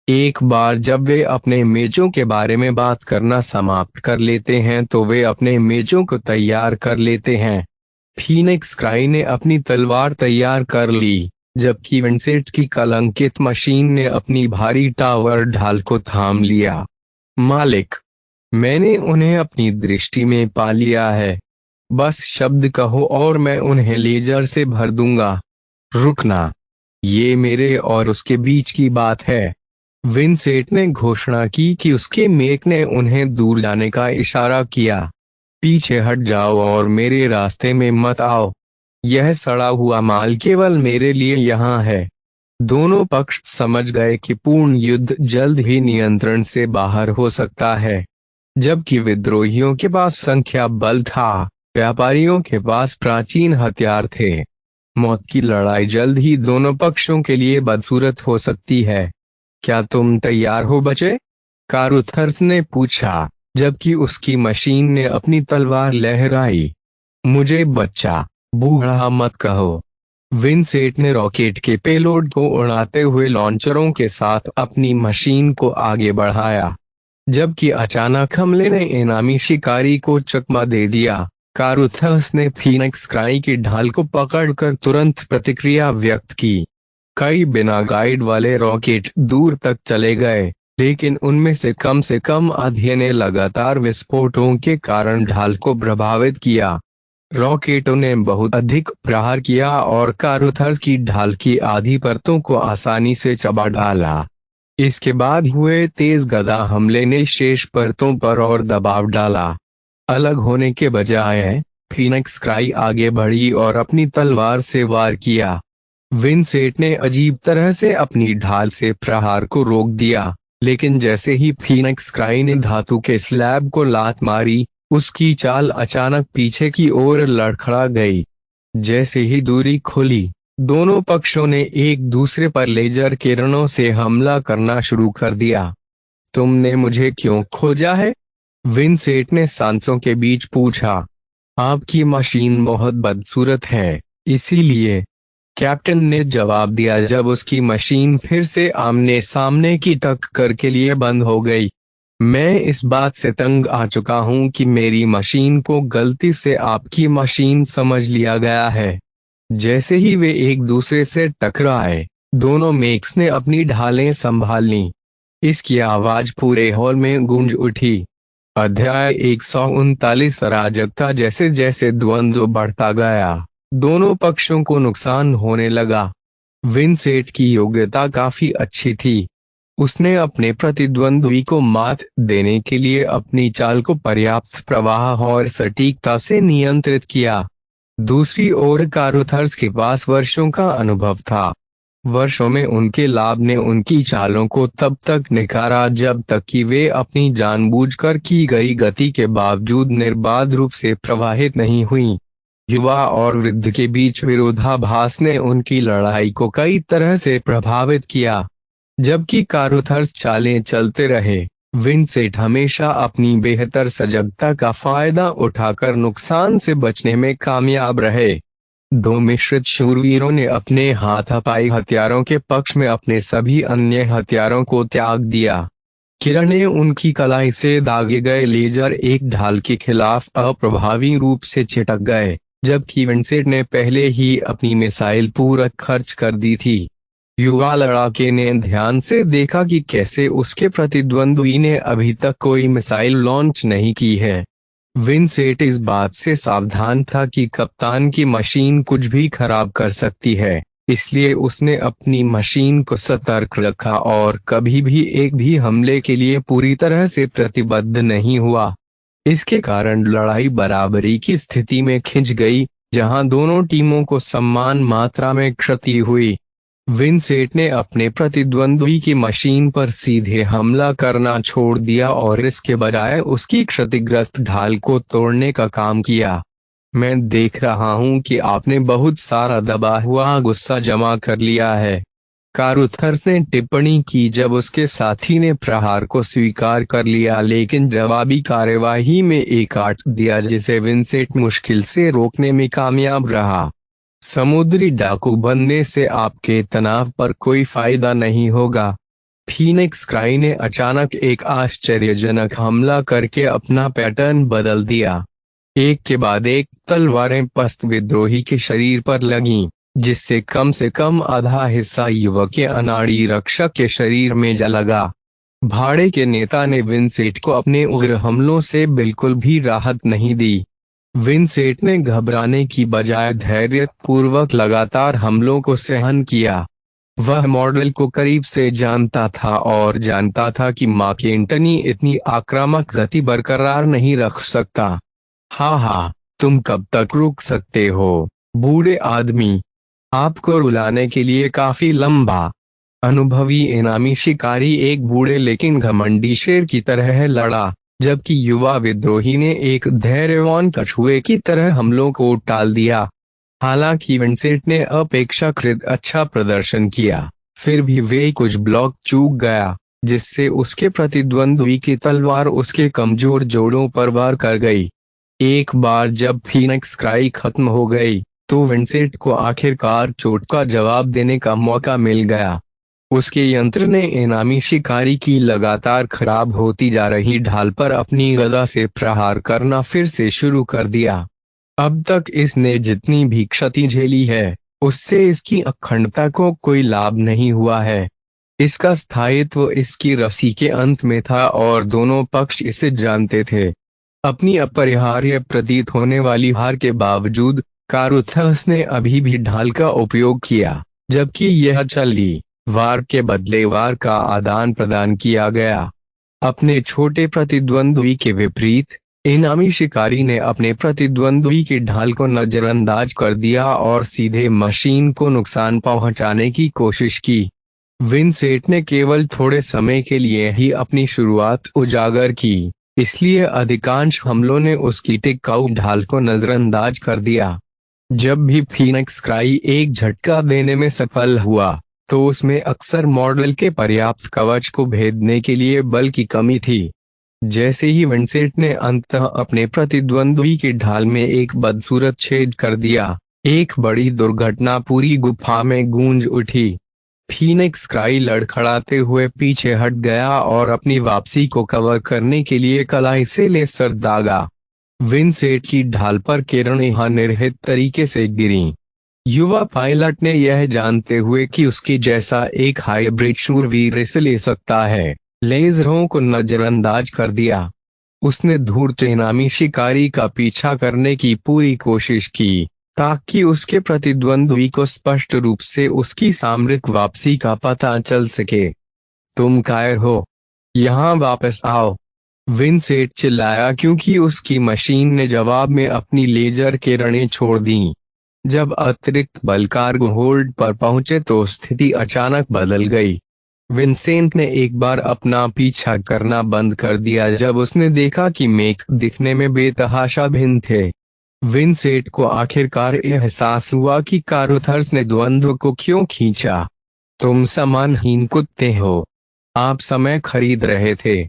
एक बार जब वे अपने मेजों के बारे में बात करना समाप्त कर लेते हैं तो वे अपने मेजों को तैयार कर लेते हैं। फीनिक्स क्राई ने अपनी तलवार तैयार कर ली, जबकि विंसेंट की कलंकित मशीन ने अपनी भारी टावर ढाल को थाम लिया। मालिक, मैंने उन्हें अपनी दृष्टि में पा लिया है। बस शब्द कहो और मैं उन्हें लेजर से भर दूंगा। रुकना, ये मेरे और उसके बीच की बात है। विंसेंट ने घोषणा की कि उसके मेक ने उन्हें दूर जाने का इशारा किया। पीछे हट जाओ और मेरे रास्ते में मत आओ। यह सड़ा हुआ माल केवल मेरे लिए यहाँ है। दोनों पक्ष समझ गए कि पूर्ण युद्ध जल्द ही नियंत्रण से बाहर हो सकता है। जबकि विद्रोहियों के पास संख्या बल था, व्यापारियों के पास प्राचीन हथियार थे। मौत की लड़ाई जल्द ही दोनों पक्षों के लिए बदसूरत हो सकती है। क्या तुम तैयार हो बच्चे? कारूथर्स ने पूछा, जबकि उसकी मशीन ने अपनी तलवार लहराई। मुझे बच्चा, बूढ़ा मत कहो। विंसेंट ने रॉकेट के पेलोड को उड़ाते हुए लॉन्चरों के साथ अपनी मशीन को आगे बढ़ाया। जबकि अचानक हमले ने इनामी शिकारी को चकमा दे दिया। कारूथर्स ने फीनिक्स क्राई की ढाल को पकड़कर तुरंत प्रतिक्रिया व्यक्त की। कई बिना गाइड वाले रॉकेट दूर तक चले गए, लेकिन उनमें से कम आधे ने लगातार विस्फोटों के कारण ढाल को प्रभावित किया। रॉकेटों ने बहुत अधिक प्रहार किया और कारूथर्स की ढाल की आधी परतों को आसानी से चबा डाला। इसके बाद हुए तेज गदा हमले ने शेष परतों पर और दबाव डाला। अलग होने के बजाय फीनिक्स क्राई आगे बढ़ी और अपनी तलवार से वार किया। विंसेंट ने अजीब तरह से अपनी ढाल से प्रहार को रोक दिया, लेकिन जैसे ही फीनिक्स क्राई ने धातु के स्लैब को लात मारी, उसकी चाल अचानक पीछे की ओर लड़खड़ा गई। जैसे ही दूरी खुली, दोनों पक्षों ने एक दूसरे पर लेजर किरणों से हमला करना शुरू कर दिया। तुमने मुझे क्यों खोजा है? विंसेंट ने सांसों के बीच पूछा। आपकी मशीन बहुत बदसूरत है, इसीलिए, कैप्टन ने जवाब दिया जब उसकी मशीन फिर से आमने सामने की टक्कर के लिए बंद हो गई। मैं इस बात से तंग आ चुका हूं कि मेरी मशीन को गलती से आपकी मशीन समझ लिया गया है। जैसे ही वे एक दूसरे से टकराए, दोनों मेक्स ने अपनी ढालें संभाल लीं। इसकी आवाज पूरे हॉल में गूंज उठी। अध्याय 139 अराजकता। जैसे जैसे द्वंद्व बढ़ता गया, दोनों पक्षों को नुकसान होने लगा। विंसेंट की योग्यता काफी अच्छी थी। उसने अपने प्रतिद्वंद्वी को मात देने के लिए अपनी चाल को पर्याप्त प्रवाह और सटीकता से नियंत्रित किया। दूसरी ओर कारूथर्स के पास वर्षों का अनुभव था। वर्षों में उनके लाभ ने उनकी चालों को तब तक निखारा जब तक कि वे अपनी जानबूझकर की गई गति के बावजूद निर्बाध रूप से प्रवाहित नहीं हुई। युवा और वृद्ध के बीच विरोधाभास ने उनकी लड़ाई को कई तरह से प्रभावित किया। जबकि कारूथर्स चालें चलते रहे, विंसेंट हमेशा अपनी बेहतर सजगता का फायदा उठाकर नुकसान से बचने में कामयाब रहे। दो मिश्रित शूरवीरों ने अपने हाथापाई हथियारों के पक्ष में अपने सभी अन्य हथियारों को त्याग दिया। किरणें उनकी कलाई से दागे गए लेजर एक ढाल के खिलाफ अप्रभावी रूप से छिटक गए, जबकि विंसेंट ने पहले ही अपनी मिसाइल पूरा खर्च कर दी थी। युवा लड़ाके ने ध्यान से देखा कि कैसे उसके प्रतिद्वंद्वी ने अभी तक कोई मिसाइल लॉन्च नहीं की है। विंसेंट इस बात से सावधान था कि कप्तान की मशीन कुछ भी खराब कर सकती है, इसलिए उसने अपनी मशीन को सतर्क रखा और कभी भी एक भी हमले के लिए पूरी तरह से प्रतिबद्ध नहीं हुआ। इसके कारण लड़ाई बराबरी की स्थिति में खिंच गई, जहां दोनों टीमों को समान मात्रा में क्षति हुई। विंसेंट ने अपने प्रतिद्वंद्वी की मशीन पर सीधे हमला करना छोड़ दिया और इसके बजाय उसकी क्षतिग्रस्त ढाल को तोड़ने का काम किया। मैं देख रहा हूं कि आपने बहुत सारा दबा हुआ गुस्सा जमा कर लिया है, कारूथर्स ने टिप्पणी की जब उसके साथी ने प्रहार को स्वीकार कर लिया लेकिन जवाबी कार्यवाही में एक काट दिया जिसे विंसेंट मुश्किल से रोकने में कामयाब रहा। समुद्री डाकू बनने से आपके तनाव पर कोई फायदा नहीं होगा। फीनिक्स क्राई ने अचानक एक आश्चर्यजनक हमला करके अपना पैटर्न बदल दिया। एक के बाद एक तलवारें पस्त विद्रोही के शरीर पर लगीं, जिससे कम से कम आधा हिस्सा युवक के अनाड़ी रक्षक के शरीर में जा लगा। भाड़े के नेता ने विंसेंट को अपने उग्र हमलों से बिल्कुल भी राहत नहीं दी। विंसेंट ने घबराने की बजाय धैर्यपूर्वक लगातार हमलों को सहन किया। वह मॉडल को करीब से जानता था और जानता था कि मैकेंटनी इतनी आक्रामक गति बरकरार नहीं रख सकता। हाँ हाँ, तुम कब तक रुक सकते हो, बूढ़े आदमी? आपको रुलाने के लिए काफी लंबा। अनुभवी इनामी शिकारी एक बूढ़े लेकिन घमंडी शेर की तरह लड़ा, जबकि युवा विद्रोही ने एक धैर्यवान कछुए की तरह हमलों को टाल दिया। हालांकि विंसेंट ने अपेक्षाकृत अच्छा प्रदर्शन किया, फिर भी वे कुछ ब्लॉक चूक गया, जिससे उसके प्रतिद्वंद्वी की तलवार उसके कमजोर जोड़ों पर वार कर गई। एक बार जब फीनिक्स क्राई खत्म हो गई, तो विंसेंट को आखिरकार चोट का जवाब देने का मौका मिल गया। उसके यंत्र ने इनामी शिकारी की लगातार खराब होती जा रही ढाल पर अपनी गदा से प्रहार करना फिर से शुरू कर दिया। अब तक इसने जितनी भी क्षति झेली है, उससे इसकी अखंडता को कोई लाभ नहीं हुआ है। इसका स्थायित्व इसकी रस्सी के अंत में था और दोनों पक्ष इसे जानते थे। अपनी अपरिहार्य प्रतीत होने वाली हार के बावजूद कारुथस ने अभी भी ढाल का उपयोग किया, जबकि यह चली वार के बदले वार का आदान प्रदान किया गया। अपने छोटे प्रतिद्वंद्वी के विपरीत इनामी शिकारी ने अपने प्रतिद्वंद्वी की ढाल को नजरअंदाज कर दिया और सीधे मशीन को नुकसान पहुंचाने की कोशिश की। विंसेंट ने केवल थोड़े समय के लिए ही अपनी शुरुआत उजागर की, इसलिए अधिकांश हमलों ने उसकी टिकाऊ ढाल को नजरअंदाज कर दिया। जब भी फीनिक्स क्राई एक झटका देने में सफल हुआ, तो उसमें अक्सर मॉडल के पर्याप्त कवच को भेदने के लिए बल की कमी थी। जैसे ही विंसेंट ने अंततः अपने प्रतिद्वंद्वी की ढाल में एक बदसूरत छेद कर दिया, एक बड़ी दुर्घटना पूरी गुफा में गूंज उठी। फीनिक्स क्राई लड़खड़ाते हुए पीछे हट गया और अपनी वापसी को कवर करने के लिए कलाई से लेसर दागा। विंसेंट की ढाल पर किरणें अनिर्हित तरीके से गिरीं। युवा पायलट ने यह जानते हुए कि उसके जैसा एक हाइब्रिड शूरवीर इसे ले सकता है, लेजरों को नजरअंदाज कर दिया। उसने धूर्त इनामी शिकारी का पीछा करने की पूरी कोशिश की, ताकि उसके प्रतिद्वंद्वी को स्पष्ट रूप से उसकी सामरिक वापसी का पता चल सके। तुम कायर हो, यहाँ वापस आओ, विंसेंट चिल्लाया, क्योंकि उसकी मशीन ने जवाब में अपनी लेजर किरणें छोड़ दी। जब अतिरिक्त बल कार्गो होल्ड पर पहुंचे तो स्थिति अचानक बदल गई। विंसेंट ने एक बार अपना पीछा करना बंद कर दिया जब उसने देखा कि मेक दिखने में बेतहाशा भिन्न थे। विंसेंट को आखिरकार एहसास हुआ कि कारुथर्स ने द्वंद्व को क्यों खींचा। तुम सम्मानहीन कुत्ते हो, आप समय खरीद रहे थे।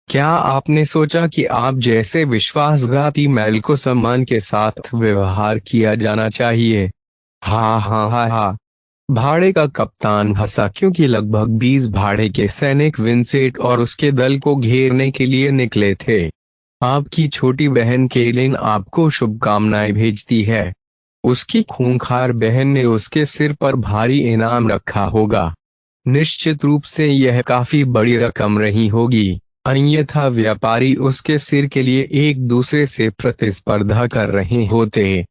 क्या आपने सोचा कि आप जैसे विश्वासघाती मैल को सम्मान के साथ व्यवहार किया जाना चाहिए? हाँ हाँ हाँ हाँ, भाड़े का कप्तान हंसा, क्योंकि लगभग 20 भाड़े के सैनिक विंसेंट और उसके दल को घेरने के लिए निकले थे। आपकी छोटी बहन केलिन आपको शुभकामनाएं भेजती है। उसकी खूंखार बहन ने उसके सिर पर भारी इनाम रखा होगा। निश्चित रूप से यह काफी बड़ी रकम रही होगी, अन्यथा व्यापारी उसके सिर के लिए एक दूसरे से प्रतिस्पर्धा कर रहे होते।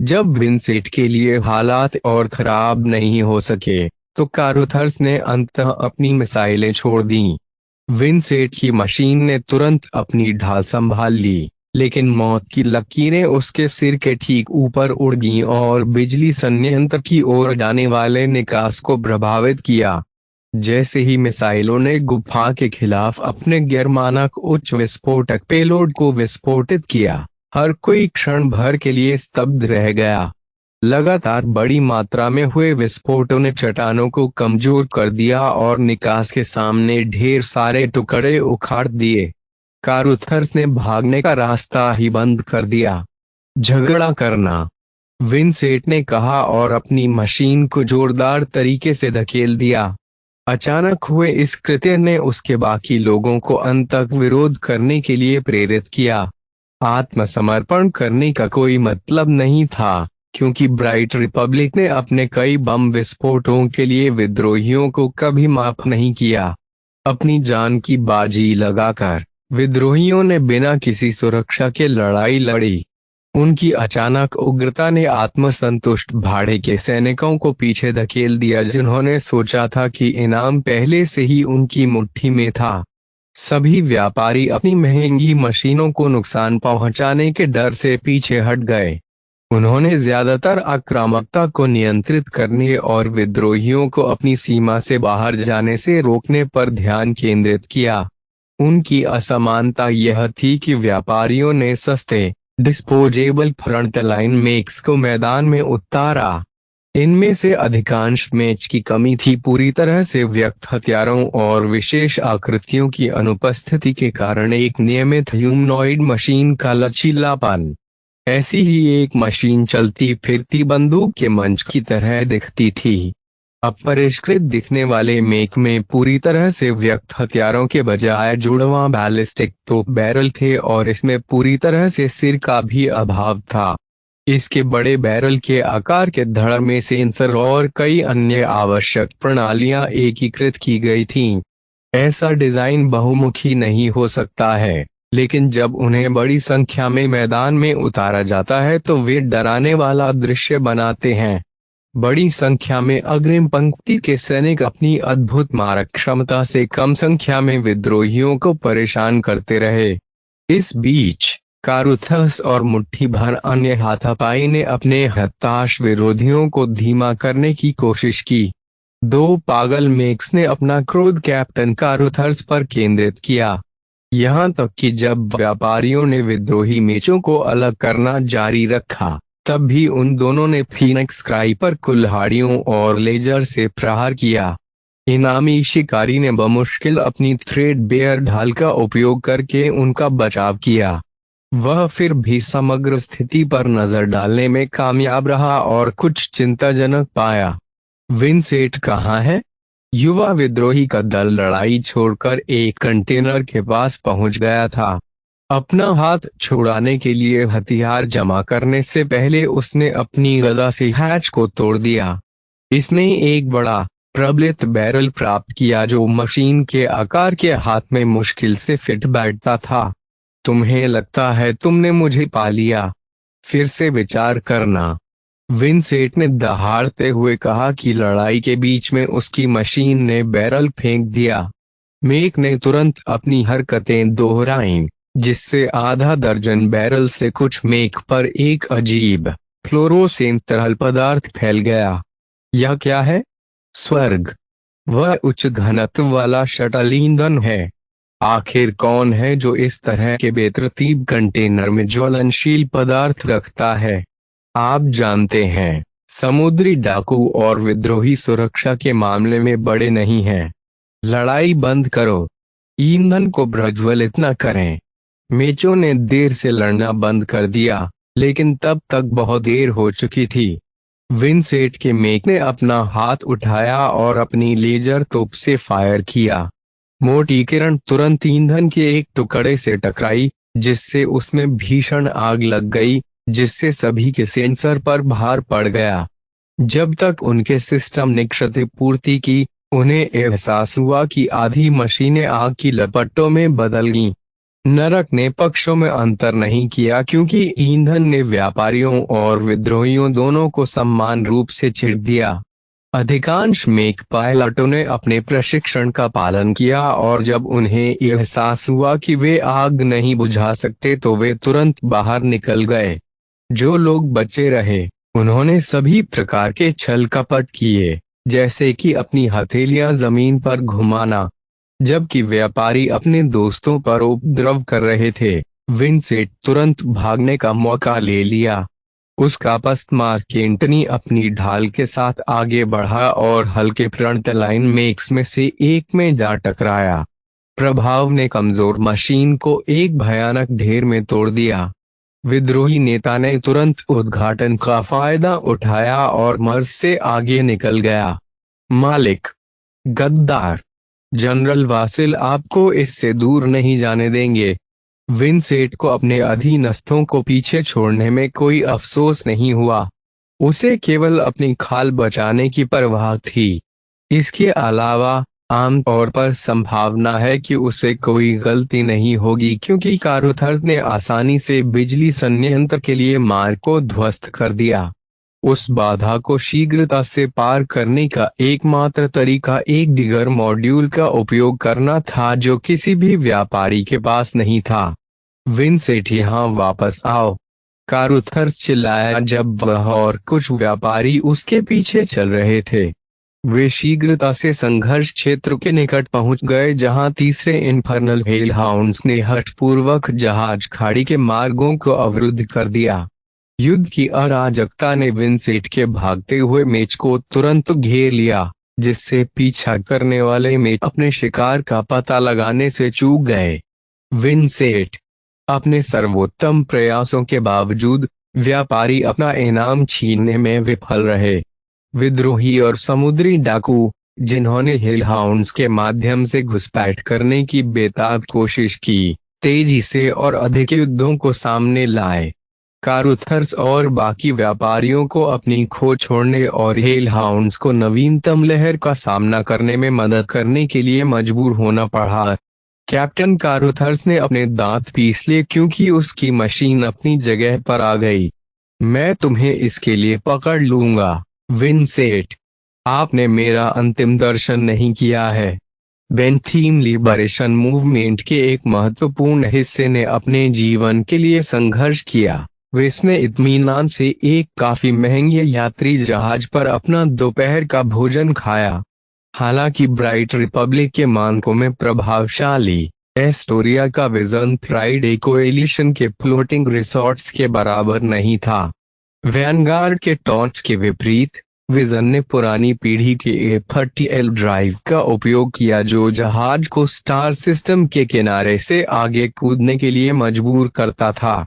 जब विंसेंट के लिए हालात और खराब नहीं हो सके, तो कारुथर्स ने अंततः अपनी मिसाइलें छोड़ दी। विंसेंट की मशीन ने तुरंत अपनी ढाल संभाल ली, लेकिन मौत की लकीरें उसके सिर के ठीक ऊपर उड़ गईं और बिजली संयंत्र की ओर जाने वाले निकास को प्रभावित किया। जैसे ही मिसाइलों ने गुफा के खिलाफ अपने गैरमानक उच्च विस्फोटक पेलोड को विस्फोटित किया, हर कोई क्षण भर के लिए स्तब्ध रह गया। लगातार बड़ी मात्रा में हुए विस्फोटों ने चट्टानों को कमजोर कर दिया और निकास के सामने ढेर सारे टुकड़े उखाड़ दिए। कारुथर्स ने भागने का रास्ता ही बंद कर दिया। झगड़ा करना, विंसेंट ने कहा और अपनी मशीन को जोरदार तरीके से धकेल दिया। अचानक हुए इस कृत्य ने उसके बाकी लोगों को अंततः विरोध करने के लिए प्रेरित किया। आत्मसमर्पण करने का कोई मतलब नहीं था, क्योंकि ब्राइट रिपब्लिक ने अपने कई बम विस्फोटों के लिए विद्रोहियों को कभी माफ नहीं किया। अपनी जान की बाजी लगाकर विद्रोहियों ने बिना किसी सुरक्षा के लड़ाई लड़ी। उनकी अचानक उग्रता ने आत्मसंतुष्ट भाड़े के सैनिकों को पीछे धकेल दिया, जिन्होंने सोचा था कि इनाम पहले से ही उनकी मुट्ठी में था। सभी व्यापारी अपनी महंगी मशीनों को नुकसान पहुंचाने के डर से पीछे हट गए। उन्होंने ज्यादातर आक्रामकता को नियंत्रित करने और विद्रोहियों को अपनी सीमा से बाहर जाने से रोकने पर ध्यान केंद्रित किया। उनकी असमानता यह थी कि व्यापारियों ने सस्ते डिस्पोजेबल फ्रंटलाइन मेक्स को मैदान में उतारा। इनमें से अधिकांश मैच की कमी थी, पूरी तरह से व्यक्त हथियारों और विशेष आकृतियों की अनुपस्थिति के कारण एक नियमित ह्यूमनॉइड मशीन का लचीलापन। ऐसी ही एक मशीन चलती फिरती बंदूक के मंच की तरह दिखती थी। अपरिष्कृत दिखने वाले मेक में पूरी तरह से व्यक्त हथियारों के बजाय जुड़वां बैलिस्टिक तोप बैरल थे और इसमें पूरी तरह से सिर का भी अभाव था। इसके बड़े बैरल के आकार के धड़ में सेंसर और कई अन्य आवश्यक प्रणालियां एकीकृत की गई थीं। ऐसा डिजाइन बहुमुखी नहीं हो सकता है, लेकिन जब उन्हें बड़ी संख्या में मैदान में उतारा जाता है तो वे डराने वाला दृश्य बनाते हैं। बड़ी संख्या में अग्रिम पंक्ति के सैनिक अपनी अद्भुत मारक क्षमता से कम संख्या में विद्रोहियों को परेशान करते रहे। इस बीच कारुथस और मुट्ठी भर अन्य हाथापाई ने अपने हताश विरोधियों को धीमा करने की कोशिश की। दो पागल मेक्स ने अपना क्रोध कैप्टन कारुथर्स पर केंद्रित किया। यहाँ तक कि जब व्यापारियों ने विद्रोही मेचों को अलग करना जारी रखा, तब भी उन दोनों ने फीनिक्स क्राई पर कुल्हाड़ियों और लेजर से प्रहार किया। इनामी शिकारी ने बमुश्किल अपनी थ्रेडबेयर ढाल का उपयोग करके उनका बचाव किया। वह फिर भी समग्र स्थिति पर नजर डालने में कामयाब रहा और कुछ चिंताजनक पाया। विंसेंट कहाँ है? युवा विद्रोही का दल लड़ाई छोड़कर एक कंटेनर के पास पहुंच गया था। अपना हाथ छुड़ाने के लिए हथियार जमा करने से पहले उसने अपनी गदा से हैच को तोड़ दिया। इसने एक बड़ा प्रबलित बैरल प्राप्त किया जो मशीन के आकार के हाथ में मुश्किल से फिट बैठता था। तुम्हें लगता है तुमने मुझे पा लिया? फिर से विचार करना, विंसेंट ने दहाड़ते हुए कहा कि लड़ाई के बीच में उसकी मशीन ने बैरल फेंक दिया। मेक ने तुरंत अपनी हरकतें दोहराईं, जिससे आधा दर्जन बैरल से कुछ मेक पर एक अजीब फ्लोरोसेंट तरल पदार्थ फैल गया। यह क्या है? स्वर्ग। वह उच्च घनत्व वाला शटल ईंधन है। आखिर कौन है जो इस तरह के बेतरतीब कंटेनर में ज्वलनशील पदार्थ रखता है? आप जानते हैं, समुद्री डाकू और विद्रोही सुरक्षा के मामले में बड़े नहीं हैं। लड़ाई बंद करो, ईंधन को प्रज्वलित न करें। मेचों ने देर से लड़ना बंद कर दिया, लेकिन तब तक बहुत देर हो चुकी थी। विंसेंट के मेक ने अपना हाथ उठाया और अपनी लेजर तोप से फायर किया। मोटी किरण तुरंत ईंधन के एक टुकड़े से टकराई, जिससे उसमें भीषण आग लग गई, जिससे सभी के सेंसर पर भार पड़ गया। जब तक उनके सिस्टम ने क्षतिपूर्ति की, उन्हें एहसास हुआ कि आधी मशीनें आग की लपटों में बदल गईं। नरक ने पक्षों में अंतर नहीं किया, क्योंकि ईंधन ने व्यापारियों और विद्रोहियों दोनों को समान रूप से छिड़ दिया। अधिकांश मेक पायलटों ने अपने प्रशिक्षण का पालन किया और जब उन्हें एहसास हुआ कि वे आग नहीं बुझा सकते तो वे तुरंत बाहर निकल गए। जो लोग बचे रहे, उन्होंने सभी प्रकार के छल कपट किए, जैसे कि अपनी हथेलियां जमीन पर घुमाना। जबकि व्यापारी अपने दोस्तों पर उपद्रव कर रहे थे, विंसेंट तुरंत भागने का मौका ले लिया। उसका पश्तमार केंटनी अपनी ढाल के साथ आगे बढ़ा और हल्के फ्रंटलाइन मेक्स में से एक में जा टकराया। प्रभाव ने कमजोर मशीन को एक भयानक ढेर में तोड़ दिया। विद्रोही नेता ने तुरंत उद्घाटन का फायदा उठाया और मर्ज से आगे निकल गया। मालिक, गद्दार, जनरल वासिल आपको इससे दूर नहीं जाने देंगे। विंसेंट को अपने अधीनस्थों को पीछे छोड़ने में कोई अफसोस नहीं हुआ। उसे केवल अपनी खाल बचाने की परवाह थी। इसके अलावा आमतौर पर संभावना है कि उसे कोई गलती नहीं होगी, क्योंकि कारूथर्स ने आसानी से बिजली संयंत्र के लिए मार्ग को ध्वस्त कर दिया। उस बाधा को शीघ्रता से पार करने का एकमात्र तरीका एक डिगर मॉड्यूल का उपयोग करना था, जो किसी भी व्यापारी के पास नहीं था। विंसेंट, यहाँ वापस आओ, कारूथर्स चिल्लाया जब वह और कुछ व्यापारी उसके पीछे चल रहे थे। वे शीघ्रता से संघर्ष क्षेत्र के निकट पहुंच गए, जहां तीसरे इन्फर्नल हेलहाउंड्स ने हठपूर्वक जहाज खाड़ी के मार्गों को अवरुद्ध कर दिया। युद्ध की अराजकता ने विंसेंट के भागते हुए मेच को तुरंत घेर लिया, जिससे पीछा करने वाले मेच अपने शिकार का पता लगाने से चूक गए। विंसेंट, अपने सर्वोत्तम प्रयासों के बावजूद व्यापारी अपना इनाम छीनने में विफल रहे। विद्रोही और समुद्री डाकू, जिन्होंने हेलहाउंड्स के माध्यम से घुसपैठ करने की बेताब कोशिश की, तेजी से और अधिक युद्धों को सामने लाए। कारूथर्स और बाकी व्यापारियों को अपनी खो छोड़ने और हेलहाउंड्स को नवीनतम लहर का सामना करने में मदद करने के लिए मजबूर होना पड़ा। कैप्टन कारूथर्स ने अपने दांत पीस लिए, क्योंकि उसकी मशीन अपनी जगह पर आ गई। मैं तुम्हें इसके लिए पकड़ लूंगा, विंसेंट। आपने मेरा अंतिम दर्शन नहीं किया है। बेंथीम लिबरेशन मूवमेंट के एक महत्वपूर्ण हिस्से ने अपने जीवन के लिए संघर्ष किया। उसने इत्मीनान से एक काफी महंगे यात्री जहाज पर अपना दोपहर का भोजन खाया। हालांकि ब्राइट रिपब्लिक के मानकों में प्रभावशाली एस्टोरिया का विजन फ्राइडे कोएलिशन के फ्लोटिंग रिसोर्ट्स के बराबर नहीं था। वैनगार्ड के टॉर्च के विपरीत, विजन ने पुरानी पीढ़ी के A30L ड्राइव का उपयोग किया, जो जहाज को स्टार सिस्टम के किनारे से आगे कूदने के लिए मजबूर करता था।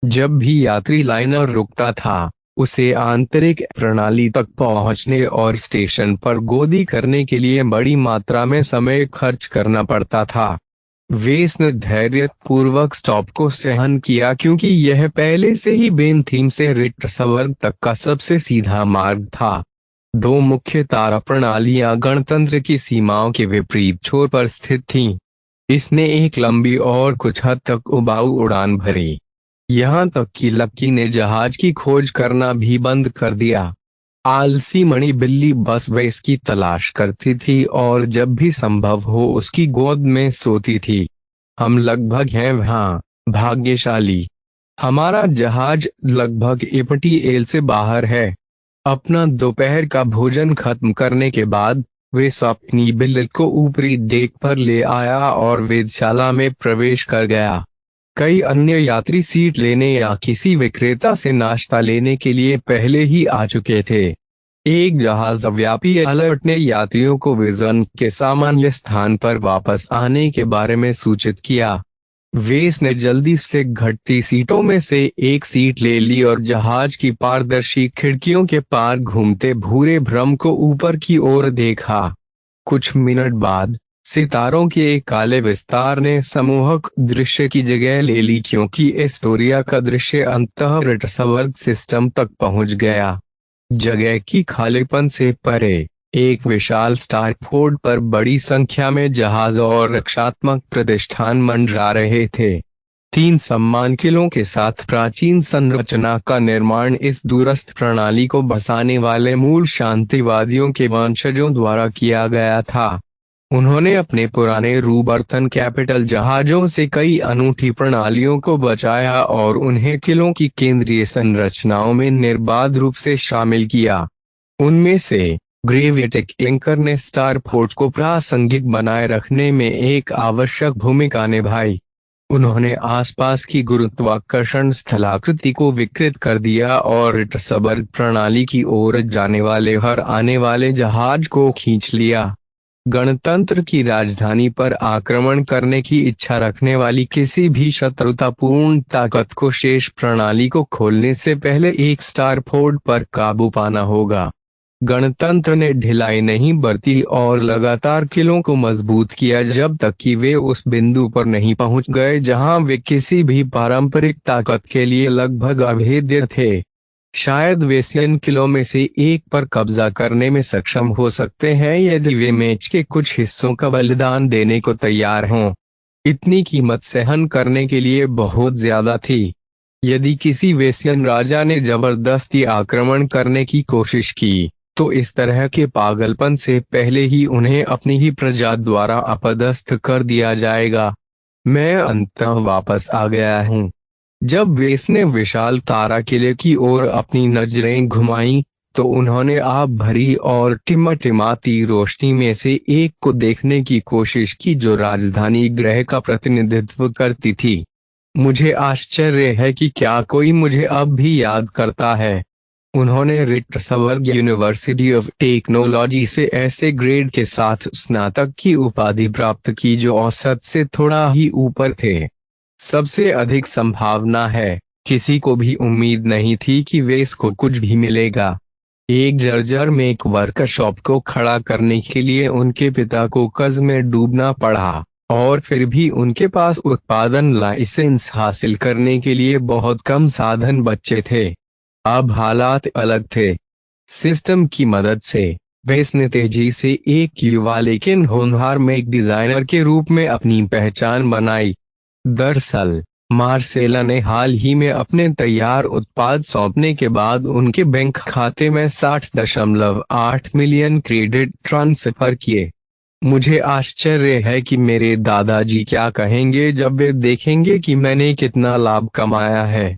जब भी यात्री लाइनर रुकता था, उसे आंतरिक प्रणाली तक पहुंचने और स्टेशन पर गोदी करने के लिए बड़ी मात्रा में समय खर्च करना पड़ता था। वेस ने धैर्यपूर्वक स्टॉप को सहन किया, क्योंकि यह पहले से ही बेंथीम से रिट्सबर्ग तक का सबसे सीधा मार्ग था। दो मुख्य तारा प्रणालियां गणतंत्र की सीमाओं के विपरीत छोर पर स्थित थीं। इसने एक लंबी और कुछ हद तक उबाऊ उड़ान भरी, यहाँ तक कि लक्की ने जहाज की खोज करना भी बंद कर दिया। आलसी मणि बिल्ली बस वेस की तलाश करती थी और जब भी संभव हो उसकी गोद में सोती थी। हम लगभग हैं वहाँ, भाग्यशाली। हमारा जहाज लगभग A30L से बाहर है। अपना दोपहर का भोजन खत्म करने के बाद वेस अपनी बिल्ली को ऊपरी डेक पर ले आया और वेधशाला में प्रवेश कर गया। कई अन्य यात्री सीट लेने या किसी विक्रेता से नाश्ता लेने के लिए पहले ही आ चुके थे। एक जहाजव्यापी अलर्ट ने यात्रियों को विजन के सामान्य स्थान पर वापस आने के बारे में सूचित किया। वेस ने जल्दी से घटती सीटों में से एक सीट ले ली और जहाज की पारदर्शी खिड़कियों के पार घूमते भूरे भ्रम को ऊपर की ओर देखा। कुछ मिनट बाद सितारों के एक काले विस्तार ने सम्मोहक दृश्य की जगह ले ली, क्योंकि एस्टोरिया का दृश्य अंततः रिट्सबर्ग सिस्टम तक पहुंच गया। जगह की खालीपन से परे एक विशाल स्टारपोर्ट पर बड़ी संख्या में जहाज और रक्षात्मक प्रतिष्ठान मंडरा रहे थे। 3 सम्मान किलों के साथ प्राचीन संरचना का निर्माण इस दूरस्थ प्रणाली को बसाने वाले मूल शांतिवादियों के वंशजों द्वारा किया गया था। उन्होंने अपने पुराने रूबर्थन कैपिटल जहाजों से कई अनूठी प्रणालियों को बचाया और उन्हें किलों की केंद्रीय संरचनाओं में निर्बाध रूप से शामिल किया। उनमें से ग्रेविटिक एंकर ने स्टारपोर्ट को प्रासंगिक बनाए रखने में एक आवश्यक भूमिका निभाई। उन्होंने आसपास की गुरुत्वाकर्षण स्थलाकृति को विकृत कर दिया और रिट्सबर्ग प्रणाली की ओर जाने वाले हर आने वाले जहाज को खींच लिया। गणतंत्र की राजधानी पर आक्रमण करने की इच्छा रखने वाली किसी भी शत्रुतापूर्ण ताकत को शेष प्रणाली को खोलने से पहले एक स्टारपोर्ट पर काबू पाना होगा। गणतंत्र ने ढिलाई नहीं बरती और लगातार किलों को मजबूत किया जब तक कि वे उस बिंदु पर नहीं पहुंच गए जहां वे किसी भी पारंपरिक ताकत के लिए लगभग अभेद्य थे। शायद वे इन किलों में से एक पर कब्जा करने में सक्षम हो सकते हैं यदि वे मैच के कुछ हिस्सों का बलिदान देने को तैयार हों। इतनी कीमत सहन करने के लिए बहुत ज्यादा थी। यदि किसी वेश्यन राजा ने जबरदस्ती आक्रमण करने की कोशिश की तो इस तरह के पागलपन से पहले ही उन्हें अपनी ही प्रजा द्वारा अपदस्थ कर दिया जाएगा। मैं अंततः वापस आ गया हूँ। जब वेस ने विशाल तारा किले की ओर अपनी नजरें घुमाई तो उन्होंने आग भरी और टिमटिमाती रोशनी में से एक को देखने की कोशिश की जो राजधानी ग्रह का प्रतिनिधित्व करती थी। मुझे आश्चर्य है कि क्या कोई मुझे अब भी याद करता है। उन्होंने रिट्सबर्ग यूनिवर्सिटी ऑफ टेक्नोलॉजी से ऐसे ग्रेड के साथ स्नातक की उपाधि प्राप्त की जो औसत से थोड़ा ही ऊपर थे। सबसे अधिक संभावना है किसी को भी उम्मीद नहीं थी कि वे इसको कुछ भी मिलेगा। एक जर्जर में एक वर्कशॉप को खड़ा करने के लिए उनके पिता को कर्ज में डूबना पड़ा और फिर भी उनके पास उत्पादन लाइसेंस हासिल करने के लिए बहुत कम साधन बचे थे। अब हालात अलग थे। सिस्टम की मदद से वेस ने तेजी से एक युवा लेकिन होनहार मेक डिजाइनर के रूप में अपनी पहचान बनाई। दरअसल मार्सेला ने हाल ही में अपने तैयार उत्पाद सौंपने के बाद उनके बैंक खाते में 60.8 मिलियन क्रेडिट ट्रांसफर किए। मुझे आश्चर्य है कि मेरे दादाजी क्या कहेंगे जब वे देखेंगे कि मैंने कितना लाभ कमाया है।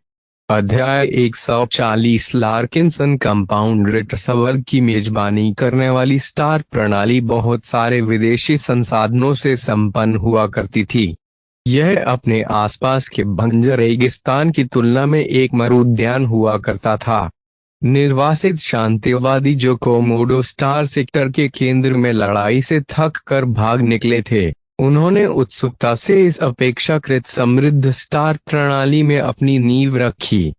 अध्याय 140 लार्किंसन कंपाउंड। रिट्सबर्ग की मेजबानी करने वाली स्टार प्रणाली बहुत सारे विदेशी संसाधनों से संपन्न हुआ करती थी। यह अपने आसपास के बंजर रेगिस्तान की तुलना में एक मरुद्यान हुआ करता था। निर्वासित शांतिवादी जो कोमोडो स्टार सेक्टर के केंद्र में लड़ाई से थक कर भाग निकले थे, उन्होंने उत्सुकता से इस अपेक्षाकृत समृद्ध स्टार प्रणाली में अपनी नींव रखी।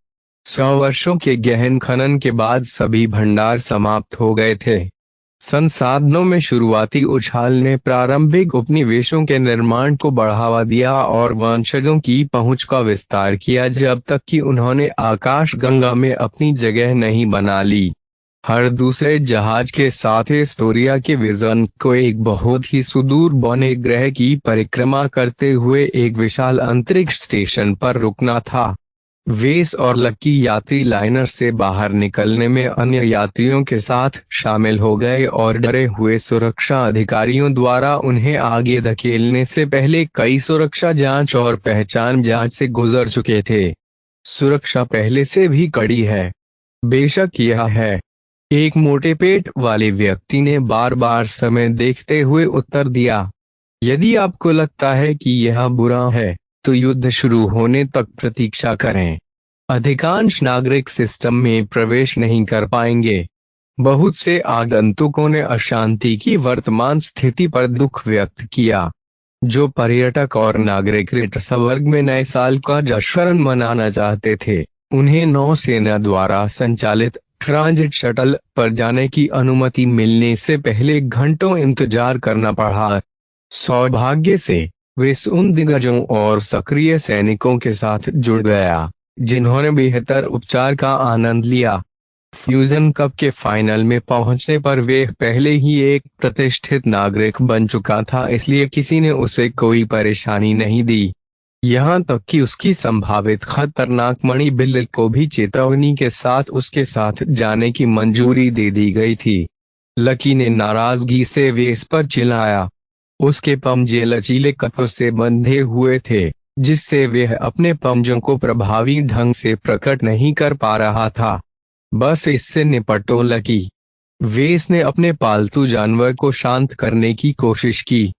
100 वर्षों के गहन खनन के बाद सभी भंडार समाप्त हो गए थे। संसाधनों में शुरुआती उछाल ने प्रारंभिक उपनिवेशों के निर्माण को बढ़ावा दिया और वंशजों की पहुंच का विस्तार किया जब तक कि उन्होंने आकाशगंगा में अपनी जगह नहीं बना ली। हर दूसरे जहाज के साथ एस्टोरिया के विजन को एक बहुत ही सुदूर बौने ग्रह की परिक्रमा करते हुए एक विशाल अंतरिक्ष स्टेशन पर रुकना था। वेस और लकी यात्री लाइनर से बाहर निकलने में अन्य यात्रियों के साथ शामिल हो गए और डरे हुए सुरक्षा अधिकारियों द्वारा उन्हें आगे धकेलने से पहले कई सुरक्षा जांच और पहचान जांच से गुजर चुके थे। सुरक्षा पहले से भी कड़ी है। बेशक यह है, एक मोटे पेट वाले व्यक्ति ने बार बार समय देखते हुए उत्तर दिया। यदि आपको लगता है कि यह बुरा है तो युद्ध शुरू होने तक प्रतीक्षा करें। अधिकांश नागरिक सिस्टम में प्रवेश नहीं कर पाएंगे। बहुत से आगंतुकों ने अशांति की वर्तमान स्थिति पर दुख व्यक्त किया। जो पर्यटक और नागरिक रिट्सबर्ग में नए साल का जश्न मनाना चाहते थे, उन्हें नौसेना द्वारा संचालित ट्रांजिट शटल पर जाने की अनुमति मिलने से पहले घंटों इंतजार करना पड़ा। सौभाग्य से वे उन दिग्गजों और सक्रिय सैनिकों के साथ जुड़ गया जिन्होंने बेहतर उपचार का आनंद लिया। फ्यूजन कप के फाइनल में पहुंचने पर वे पहले ही एक प्रतिष्ठित नागरिक बन चुका था, इसलिए किसी ने उसे कोई परेशानी नहीं दी। यहाँ तक कि उसकी संभावित खतरनाक मणि बिल को भी चेतावनी के साथ उसके साथ जाने की मंजूरी दे दी गई थी। लकी ने नाराजगी से वेस पर चिल्लाया। उसके पंजे लचीले कपड़ों से बंधे हुए थे जिससे वह अपने पंजों को प्रभावी ढंग से प्रकट नहीं कर पा रहा था। बस इससे निपटो लकी। वेस ने अपने पालतू जानवर को शांत करने की कोशिश की।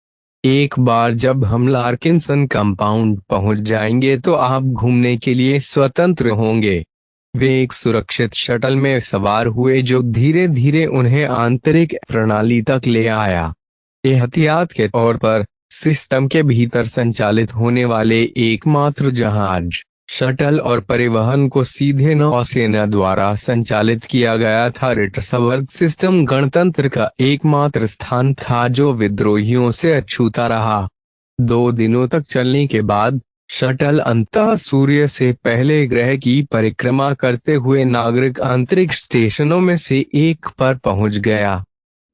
एक बार जब हम लार्किंसन कंपाउंड पहुंच जाएंगे तो आप घूमने के लिए स्वतंत्र होंगे। वे एक सुरक्षित शटल में सवार हुए जो धीरे धीरे उन्हें आंतरिक प्रणाली तक ले आया। एहतियात के तौर पर सिस्टम के भीतर संचालित होने वाले एकमात्र जहाज शटल और परिवहन को सीधे नौसेना द्वारा संचालित किया गया था। रिट्सबर्ग सिस्टम गणतंत्र का एकमात्र स्थान था जो विद्रोहियों से अछूता रहा। 2 दिनों तक चलने के बाद शटल अंततः सूर्य से पहले ग्रह की परिक्रमा करते हुए नागरिक अंतरिक्ष स्टेशनों में से एक पर पहुंच गया।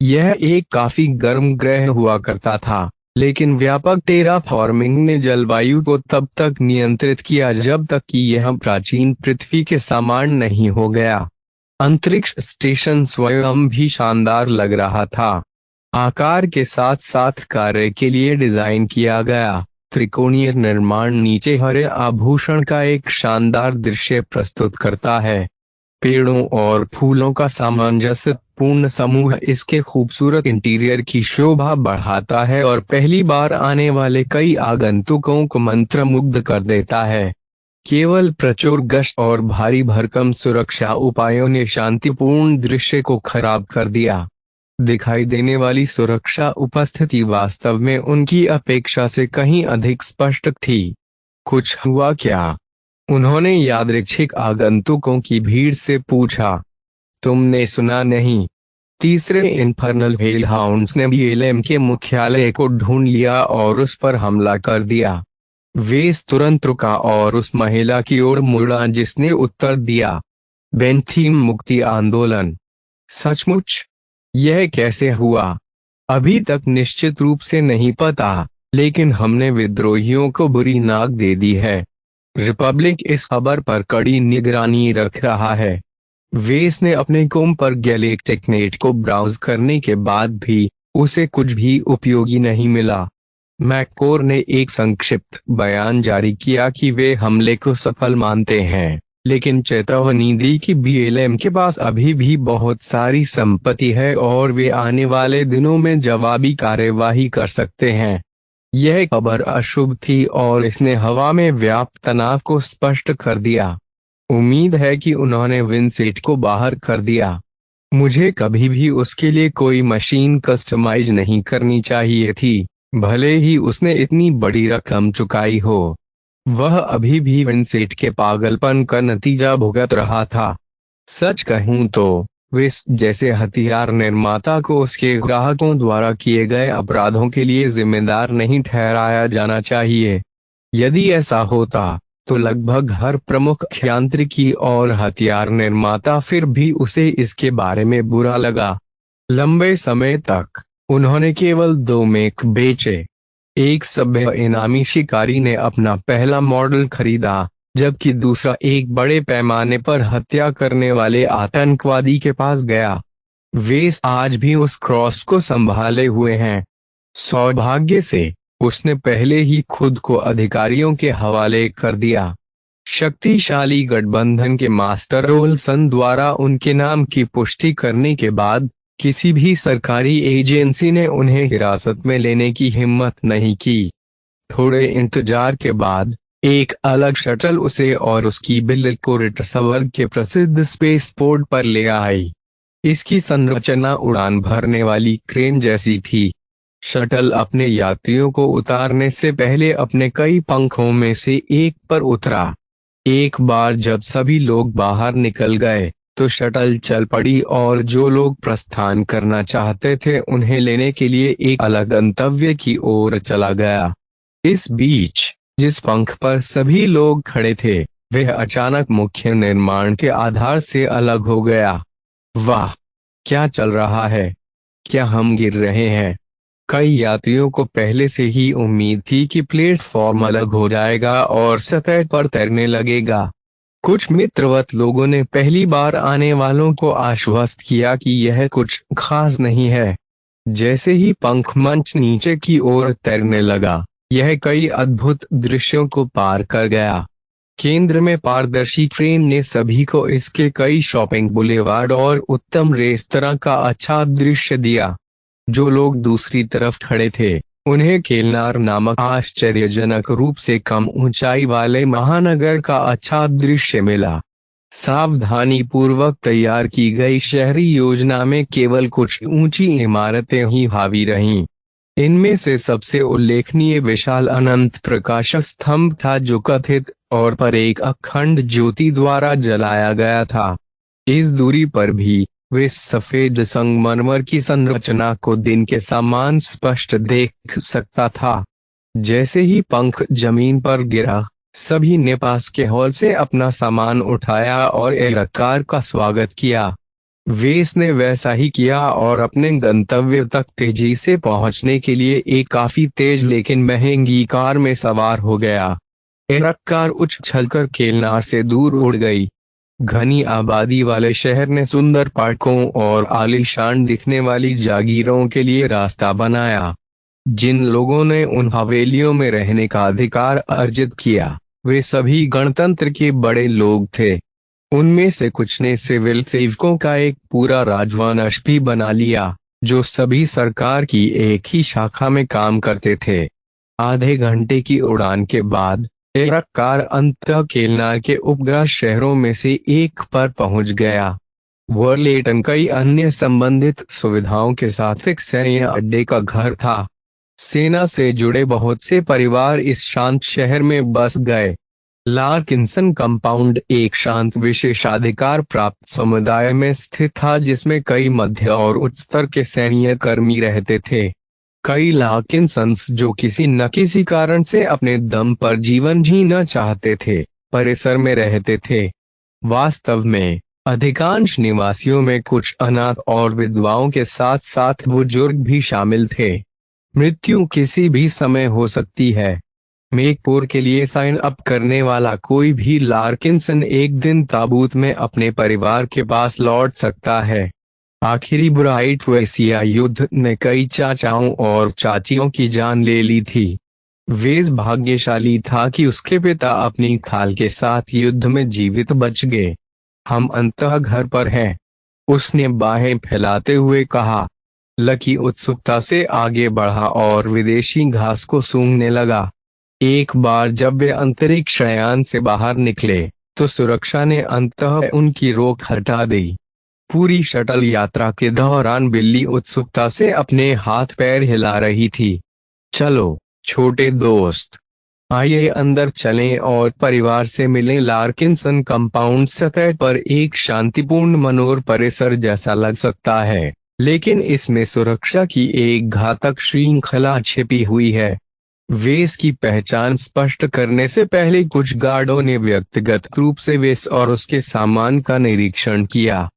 यह एक काफी गर्म ग्रह हुआ करता था, लेकिन व्यापक टेराफॉर्मिंग ने जलवायु को तब तक नियंत्रित किया जब तक कि यह प्राचीन पृथ्वी के समान नहीं हो गया। अंतरिक्ष स्टेशन स्वयं भी शानदार लग रहा था। आकार के साथ साथ कार्य के लिए डिजाइन किया गया। त्रिकोणीय निर्माण नीचे हरे आभूषण का एक शानदार दृश्य प्रस्तुत करता है। पेड़ों और फूलों का सामंजस्यपूर्ण समूह इसके खूबसूरत इंटीरियर की शोभा बढ़ाता है और पहली बार आने वाले कई आगंतुकों को मंत्रमुग्ध कर देता है। केवल प्रचुर गश्त और भारी भरकम सुरक्षा उपायों ने शांतिपूर्ण दृश्य को खराब कर दिया। दिखाई देने वाली सुरक्षा उपस्थिति वास्तव में उनकी अपेक्षा से कहीं अधिक स्पष्ट थी। कुछ हुआ क्या? उन्होंने यादृच्छिक आगंतुकों की भीड़ से पूछा। तुमने सुना नहीं? तीसरे इन्फर्नल हेलहाउंड्स ने BLM के मुख्यालय को ढूंढ लिया और उस पर हमला कर दिया। वेस तुरंत रुका और उस महिला की ओर मुड़ा जिसने उत्तर दिया, बेंथीम मुक्ति आंदोलन। सचमुच? यह कैसे हुआ? अभी तक निश्चित रूप से नहीं पता, लेकिन हमने विद्रोहियों को बुरी नाक दे दी है। रिपब्लिक इस खबर पर कड़ी निगरानी रख रहा है। वेस ने अपने कॉम पर गैलेक्टिक नेट को ब्राउज करने के बाद भी उसे कुछ भी उपयोगी नहीं मिला। मैककोर ने एक संक्षिप्त बयान जारी किया कि वे हमले को सफल मानते हैं, लेकिन चेतावनी दी कि BLM के पास अभी भी बहुत सारी संपत्ति है और वे आने वाले दिनों में जवाबी कार्यवाही कर सकते हैं। यह खबर अशुभ थी और इसने हवा में व्याप्त तनाव को स्पष्ट कर दिया। उम्मीद है कि उन्होंने विंसेंट को बाहर कर दिया। मुझे कभी भी उसके लिए कोई मशीन कस्टमाइज नहीं करनी चाहिए थी, भले ही उसने इतनी बड़ी रकम चुकाई हो। वह अभी भी विंसेंट के पागलपन का नतीजा भुगत रहा था। सच कहूं तो वेस जैसे हथियार निर्माता को उसके ग्राहकों द्वारा किए गए अपराधों के लिए जिम्मेदार नहीं ठहराया जाना चाहिए। यदि ऐसा होता तो लगभग हर प्रमुख यांत्रिकी और हथियार निर्माता फिर भी उसे इसके बारे में बुरा लगा। लंबे समय तक उन्होंने केवल 2 मेक बेचे। एक सभ्य इनामी शिकारी ने अपना पहला मॉडल खरीदा, जबकि दूसरा एक बड़े पैमाने पर हत्या करने वाले आतंकवादी के पास गया। वेस आज भी उस क्रॉस को संभाले हुए हैं। सौभाग्य से उसने पहले ही खुद को अधिकारियों के हवाले कर दिया। शक्तिशाली गठबंधन के मास्टर ओल्सन द्वारा उनके नाम की पुष्टि करने के बाद किसी भी सरकारी एजेंसी ने उन्हें हिरासत में लेने की हिम्मत नहीं की। थोड़े इंतजार के बाद एक अलग शटल उसे और उसकी बिल्ली को रिट्सबर्ग के प्रसिद्ध स्पेस पोर्ट पर ले आई। इसकी संरचना उड़ान भरने वाली क्रेन जैसी थी। शटल अपने यात्रियों को उतारने से पहले अपने कई पंखों में से एक पर उतरा। एक बार जब सभी लोग बाहर निकल गए तो शटल चल पड़ी और जो लोग प्रस्थान करना चाहते थे उन्हें लेने के लिए एक अलग गंतव्य की ओर चला गया। इस बीच जिस पंख पर सभी लोग खड़े थे वह अचानक मुख्य निर्माण के आधार से अलग हो गया। वाह, क्या चल रहा है? क्या हम गिर रहे हैं? कई यात्रियों को पहले से ही उम्मीद थी कि प्लेटफॉर्म अलग हो जाएगा और सतह पर तैरने लगेगा। कुछ मित्रवत लोगों ने पहली बार आने वालों को आश्वस्त किया कि यह कुछ खास नहीं है। जैसे ही पंख मंच नीचे की ओर तैरने लगा, यह कई अद्भुत दृश्यों को पार कर गया। केंद्र में पारदर्शी फ्रेम ने सभी को इसके कई शॉपिंग बुलेवार्ड और उत्तम रेस्तरां का अच्छा दृश्य दिया। जो लोग दूसरी तरफ खड़े थे उन्हें केलनार नामक आश्चर्यजनक रूप से कम ऊंचाई वाले महानगर का अच्छा दृश्य मिला। सावधानी पूर्वक तैयार की गई शहरी योजना में केवल कुछ ऊंची इमारतें ही हावी रहीं। इनमें से सबसे उल्लेखनीय विशाल अनंत प्रकाश स्तंभ था जो कथित और पर एक अखंड ज्योति द्वारा जलाया गया था। इस दूरी पर भी वे सफेद संगमरमर की संरचना को दिन के समान स्पष्ट देख सकता था। जैसे ही पंख जमीन पर गिरा, सभी ने पास के हॉल से अपना सामान उठाया और एयरकार का स्वागत किया। वेस ने वैसा ही किया और अपने गंतव्य तक तेजी से पहुंचने के लिए एक काफी तेज लेकिन महंगी कार में सवार हो गया। एयरकार उछलकर केलनार से दूर उड़ गई। घनी आबादी वाले शहर ने सुंदर पार्कों और आलीशान दिखने वाली जागीरों के लिए रास्ता बनाया। जिन लोगों ने उन हवेलियों में रहने का अधिकार अर्जित किया, वे सभी गणतंत्र के बड़े लोग थे। उनमें से कुछ ने सिविल सेवकों का एक पूरा राजवंश भी बना लिया, जो सभी सरकार की एक ही शाखा में काम करते थे। आधे घंटे की उड़ान के बाद एयरकार अंततः केलनार के उपग्रह शहरों में से एक पर पहुंच गया। वर्लेटन कई अन्य संबंधित सुविधाओं के साथ एक सैन्य अड्डे का घर था। सेना से जुड़े बहुत से परिवार इस शांत शहर में बस गए। लार्किंसन कंपाउंड एक शांत विशेषाधिकार प्राप्त समुदाय में स्थित था, जिसमें कई मध्य और उच्च स्तर के सैन्य कर्मी रहते थे। कई लार्किंसन्स जो किसी न किसी कारण से अपने दम पर जीवन जीना चाहते थे, परिसर में रहते थे। वास्तव में अधिकांश निवासियों में कुछ अनाथ और विधवाओं के साथ साथ बुजुर्ग भी शामिल थे। मृत्यु किसी भी समय हो सकती है। मेकपुर के लिए साइन अप करने वाला कोई भी लार्किंसन एक दिन ताबूत में अपने परिवार के पास लौट सकता है। आखिरी ब्राइट वेसिया युद्ध ने कई चाचाओं और चाचियों की जान ले ली थी। वेस भाग्यशाली था कि उसके पिता अपनी खाल के साथ युद्ध में जीवित बच गए। हम अंततः घर पर हैं, उसने बाहें फैलाते हुए कहा। लकी उत्सुकता से आगे बढ़ा और विदेशी घास को सूंघने लगा। एक बार जब वे अंतरिक्ष यान से बाहर निकले, तो सुरक्षा ने अंततः उनकी रोक हटा दी। पूरी शटल यात्रा के दौरान बिल्ली उत्सुकता से अपने हाथ पैर हिला रही थी। चलो छोटे दोस्त, आइए अंदर चलें और परिवार से मिलें। लार्किंसन कंपाउंड सतह पर एक शांतिपूर्ण मनोर परिसर जैसा लग सकता है, लेकिन इसमें सुरक्षा की एक घातक श्रृंखला छिपी हुई है। वेस की पहचान स्पष्ट करने से पहले कुछ गार्डों ने व्यक्तिगत रूप से वेस और उसके सामान का निरीक्षण किया।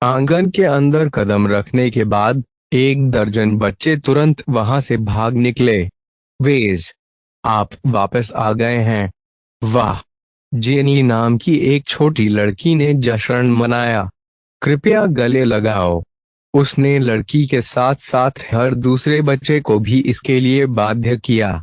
आंगन के अंदर कदम रखने के बाद एक दर्जन बच्चे तुरंत वहां से भाग निकले। वेस, आप वापस आ गए हैं। वाह, जेनी नाम की एक छोटी लड़की ने जश्न मनाया। कृपया गले लगाओ। उसने लड़की के साथ साथ हर दूसरे बच्चे को भी इसके लिए बाध्य किया।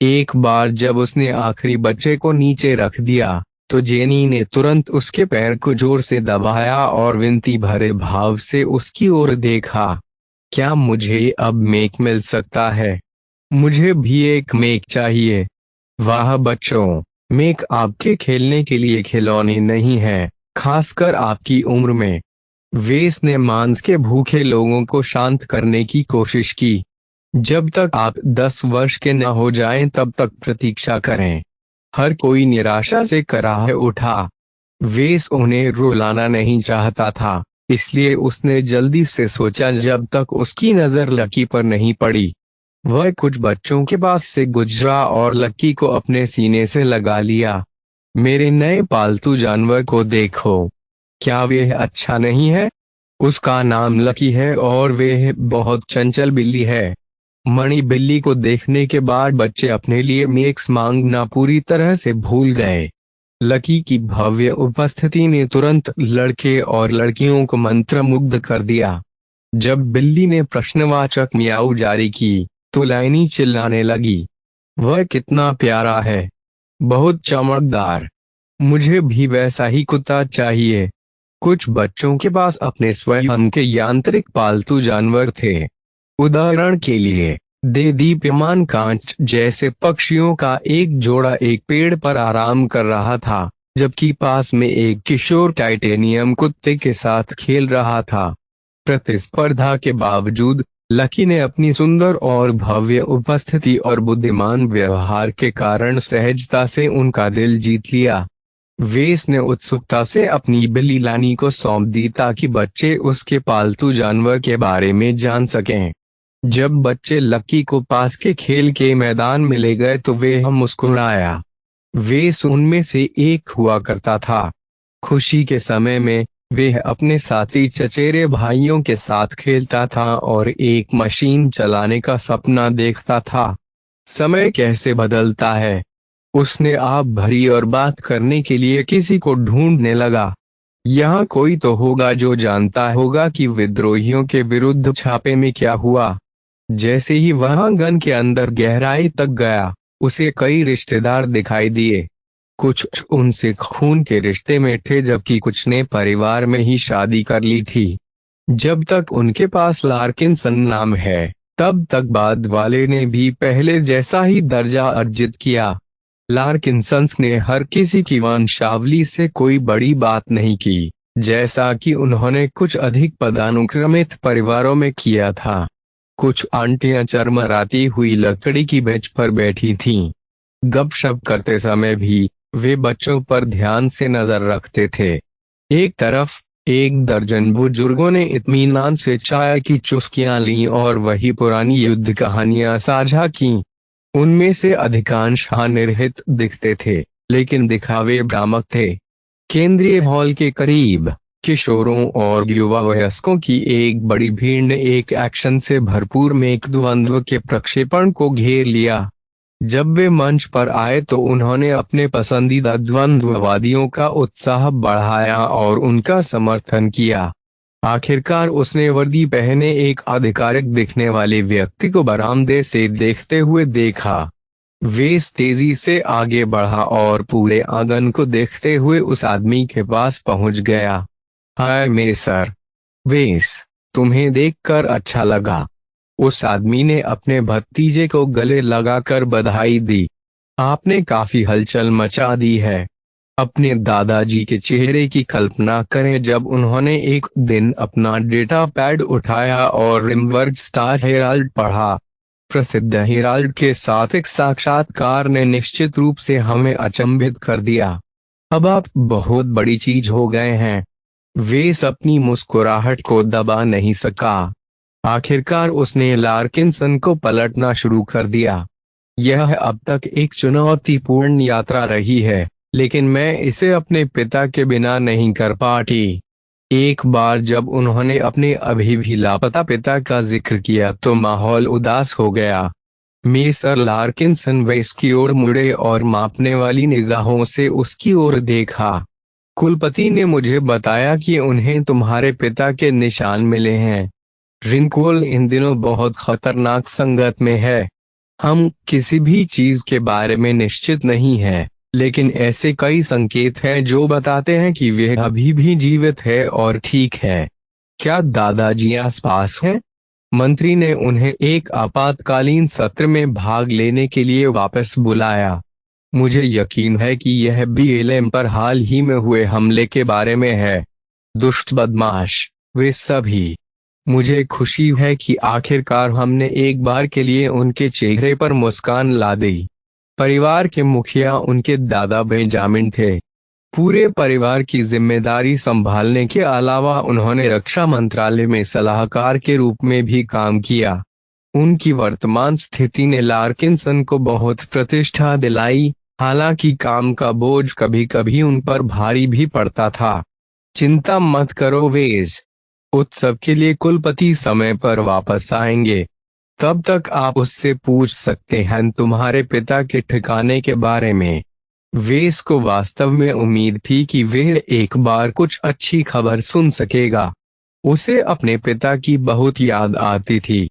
एक बार जब उसने आखिरी बच्चे को नीचे रख दिया, तो जेनी ने तुरंत उसके पैर को जोर से दबाया और विनती भरे भाव से उसकी ओर देखा। क्या मुझे अब मेक मिल सकता है? मुझे भी एक मेक चाहिए। वाह बच्चों, मेक आपके खेलने के लिए खिलौने नहीं है, खासकर आपकी उम्र में। वेस ने मांस के भूखे लोगों को शांत करने की कोशिश की। जब तक आप 10 वर्ष के न हो जाएं तब तक प्रतीक्षा करें। हर कोई निराशा से कराह उठा। वेस उन्हें रुलाना नहीं चाहता था, इसलिए उसने जल्दी से सोचा जब तक उसकी नजर लकी पर नहीं पड़ी। वह कुछ बच्चों के पास से गुजरा और लकी को अपने सीने से लगा लिया। मेरे नए पालतू जानवर को देखो, क्या वह अच्छा नहीं है? उसका नाम लकी है और वह बहुत चंचल बिल्ली है। मणि बिल्ली को देखने के बाद बच्चे अपने लिए मेक्स मांगना पूरी तरह से भूल गए। लकी की भव्य उपस्थिति ने तुरंत लड़के और लड़कियों को मंत्रमुग्ध कर दिया। जब बिल्ली ने प्रश्नवाचक मियाऊ जारी की, तो लाइनी चिल्लाने लगी, वह कितना प्यारा है, बहुत चमकदार, मुझे भी वैसा ही कुत्ता चाहिए। कुछ बच्चों के पास अपने स्वयं के यांत्रिक पालतू जानवर थे। उदाहरण के लिए, देदीप्यमान कांच जैसे पक्षियों का एक जोड़ा एक पेड़ पर आराम कर रहा था, जबकि पास में एक किशोर टाइटेनियम कुत्ते के साथ खेल रहा था। प्रतिस्पर्धा के बावजूद लकी ने अपनी सुंदर और भव्य उपस्थिति और बुद्धिमान व्यवहार के कारण सहजता से उनका दिल जीत लिया। वेस ने उत्सुकता से अपनी बिल्ली लानी को सौंप दी ताकि बच्चे उसके पालतू जानवर के बारे में जान सकें। जब बच्चे लकी को पास के खेल के मैदान में ले गए तो वह मुस्कुराया। वेस उनमें से एक हुआ करता था। खुशी के समय में वह अपने साथी चचेरे भाइयों के साथ खेलता था और एक मशीन चलाने का सपना देखता था। समय कैसे बदलता है। उसने आप भरी और बात करने के लिए किसी को ढूंढने लगा। यहाँ कोई तो होगा जो जानता होगा कि विद्रोहियों के विरुद्ध छापे में क्या हुआ। जैसे ही वह गन के अंदर गहराई तक गया, उसे कई रिश्तेदार दिखाई दिए। कुछ उनसे खून के रिश्ते में थे जबकि कुछ ने परिवार में ही शादी कर ली थी। जब तक उनके पास लार्किंसन नाम है, तब तक बाद वाले ने भी पहले जैसा ही दर्जा अर्जित किया। लार्किंसंस ने हर किसी की वंशावली से कोई बड़ी बात नहीं की, जैसा कि उन्होंने कुछ अधिक पदानुक्रमित परिवारों में किया था। कुछ आंटियां चरमराती हुई लकड़ी की बेंच पर बैठी थीं। गपशप करते समय भी वे बच्चों पर ध्यान से नजर रखते थे। एक तरफ एक दर्जन बुजुर्गों ने इत्मीनान से चाय की चुस्कियां लीं और वही पुरानी युद्ध कहानियां साझा कीं। उनमें से अधिकांश निर्हित दिखते थे, लेकिन दिखावे भ्रामक थे। केंद्रीय हॉल के करीब किशोरों और युवा वयस्कों की एक बड़ी भीड़ ने एक एक्शन से भरपूर मेघद्वंद्व के प्रक्षेपण को घेर लिया। जब वे मंच पर आए तो उन्होंने अपने पसंदीदा द्वंद्ववादियों का उत्साह बढ़ाया और उनका समर्थन किया। आखिरकार उसने वर्दी पहने एक आधिकारिक दिखने वाले व्यक्ति को बरामदे से देखते हुए देखा। वेस तेजी से आगे बढ़ा और पूरे आंगन को देखते हुए उस आदमी के पास पहुंच गया। हाय मेरे सर। वेस, तुम्हें देखकर अच्छा लगा। उस आदमी ने अपने भतीजे को गले लगाकर बधाई दी। आपने काफी हलचल मचा दी है। अपने दादाजी के चेहरे की कल्पना करें जब उन्होंने एक दिन अपना डेटा पैड उठाया और रिमबर्ग स्टार हेराल्ड पढ़ा। प्रसिद्ध हेराल्ड के साथ एक साक्षात्कार ने निश्चित रूप से हमें अचंभित कर दिया। अब आप बहुत बड़ी चीज हो गए हैं। वेस अपनी मुस्कुराहट को दबा नहीं सका। आखिरकार उसने लार्किंसन को पलटना शुरू कर दिया। यह अब तक एक चुनौतीपूर्ण यात्रा रही है, लेकिन मैं इसे अपने पिता के बिना नहीं कर पाती। एक बार जब उन्होंने अपने अभी भी लापता पिता का जिक्र किया तो माहौल उदास हो गया। मिस्टर लार्किंसन वेस की ओर मुड़े और मापने वाली निगाहों से उसकी ओर देखा। कुलपति ने मुझे बताया कि उन्हें तुम्हारे पिता के निशान मिले हैं। रिंकवोल इन दिनों बहुत खतरनाक संगत में है। हम किसी भी चीज के बारे में निश्चित नहीं है, लेकिन ऐसे कई संकेत हैं जो बताते हैं कि वह अभी भी जीवित है और ठीक है। क्या दादाजी आसपास हैं? मंत्री ने उन्हें एक आपातकालीन सत्र में भाग लेने के लिए वापस बुलाया। मुझे यकीन है कि यह BLM पर हाल ही में हुए हमले के बारे में है। दुष्ट बदमाश, वे सभी। मुझे खुशी है कि आखिरकार हमने एक बार के लिए उनके चेहरे पर मुस्कान ला दी। परिवार के मुखिया उनके दादा बेंजामिन थे। पूरे परिवार की जिम्मेदारी संभालने के अलावा उन्होंने रक्षा मंत्रालय में सलाहकार के रूप में भी काम किया। उनकी वर्तमान स्थिति ने लार्किंसन को बहुत प्रतिष्ठा दिलाई, हालांकि काम का बोझ कभी कभी उन पर भारी भी पड़ता था। चिंता मत करो वेस, उत्सव के लिए कुलपति समय पर वापस आएंगे। तब तक आप उससे पूछ सकते हैं तुम्हारे पिता के ठिकाने के बारे में। वेस को वास्तव में उम्मीद थी कि वह एक बार कुछ अच्छी खबर सुन सकेगा। उसे अपने पिता की बहुत याद आती थी।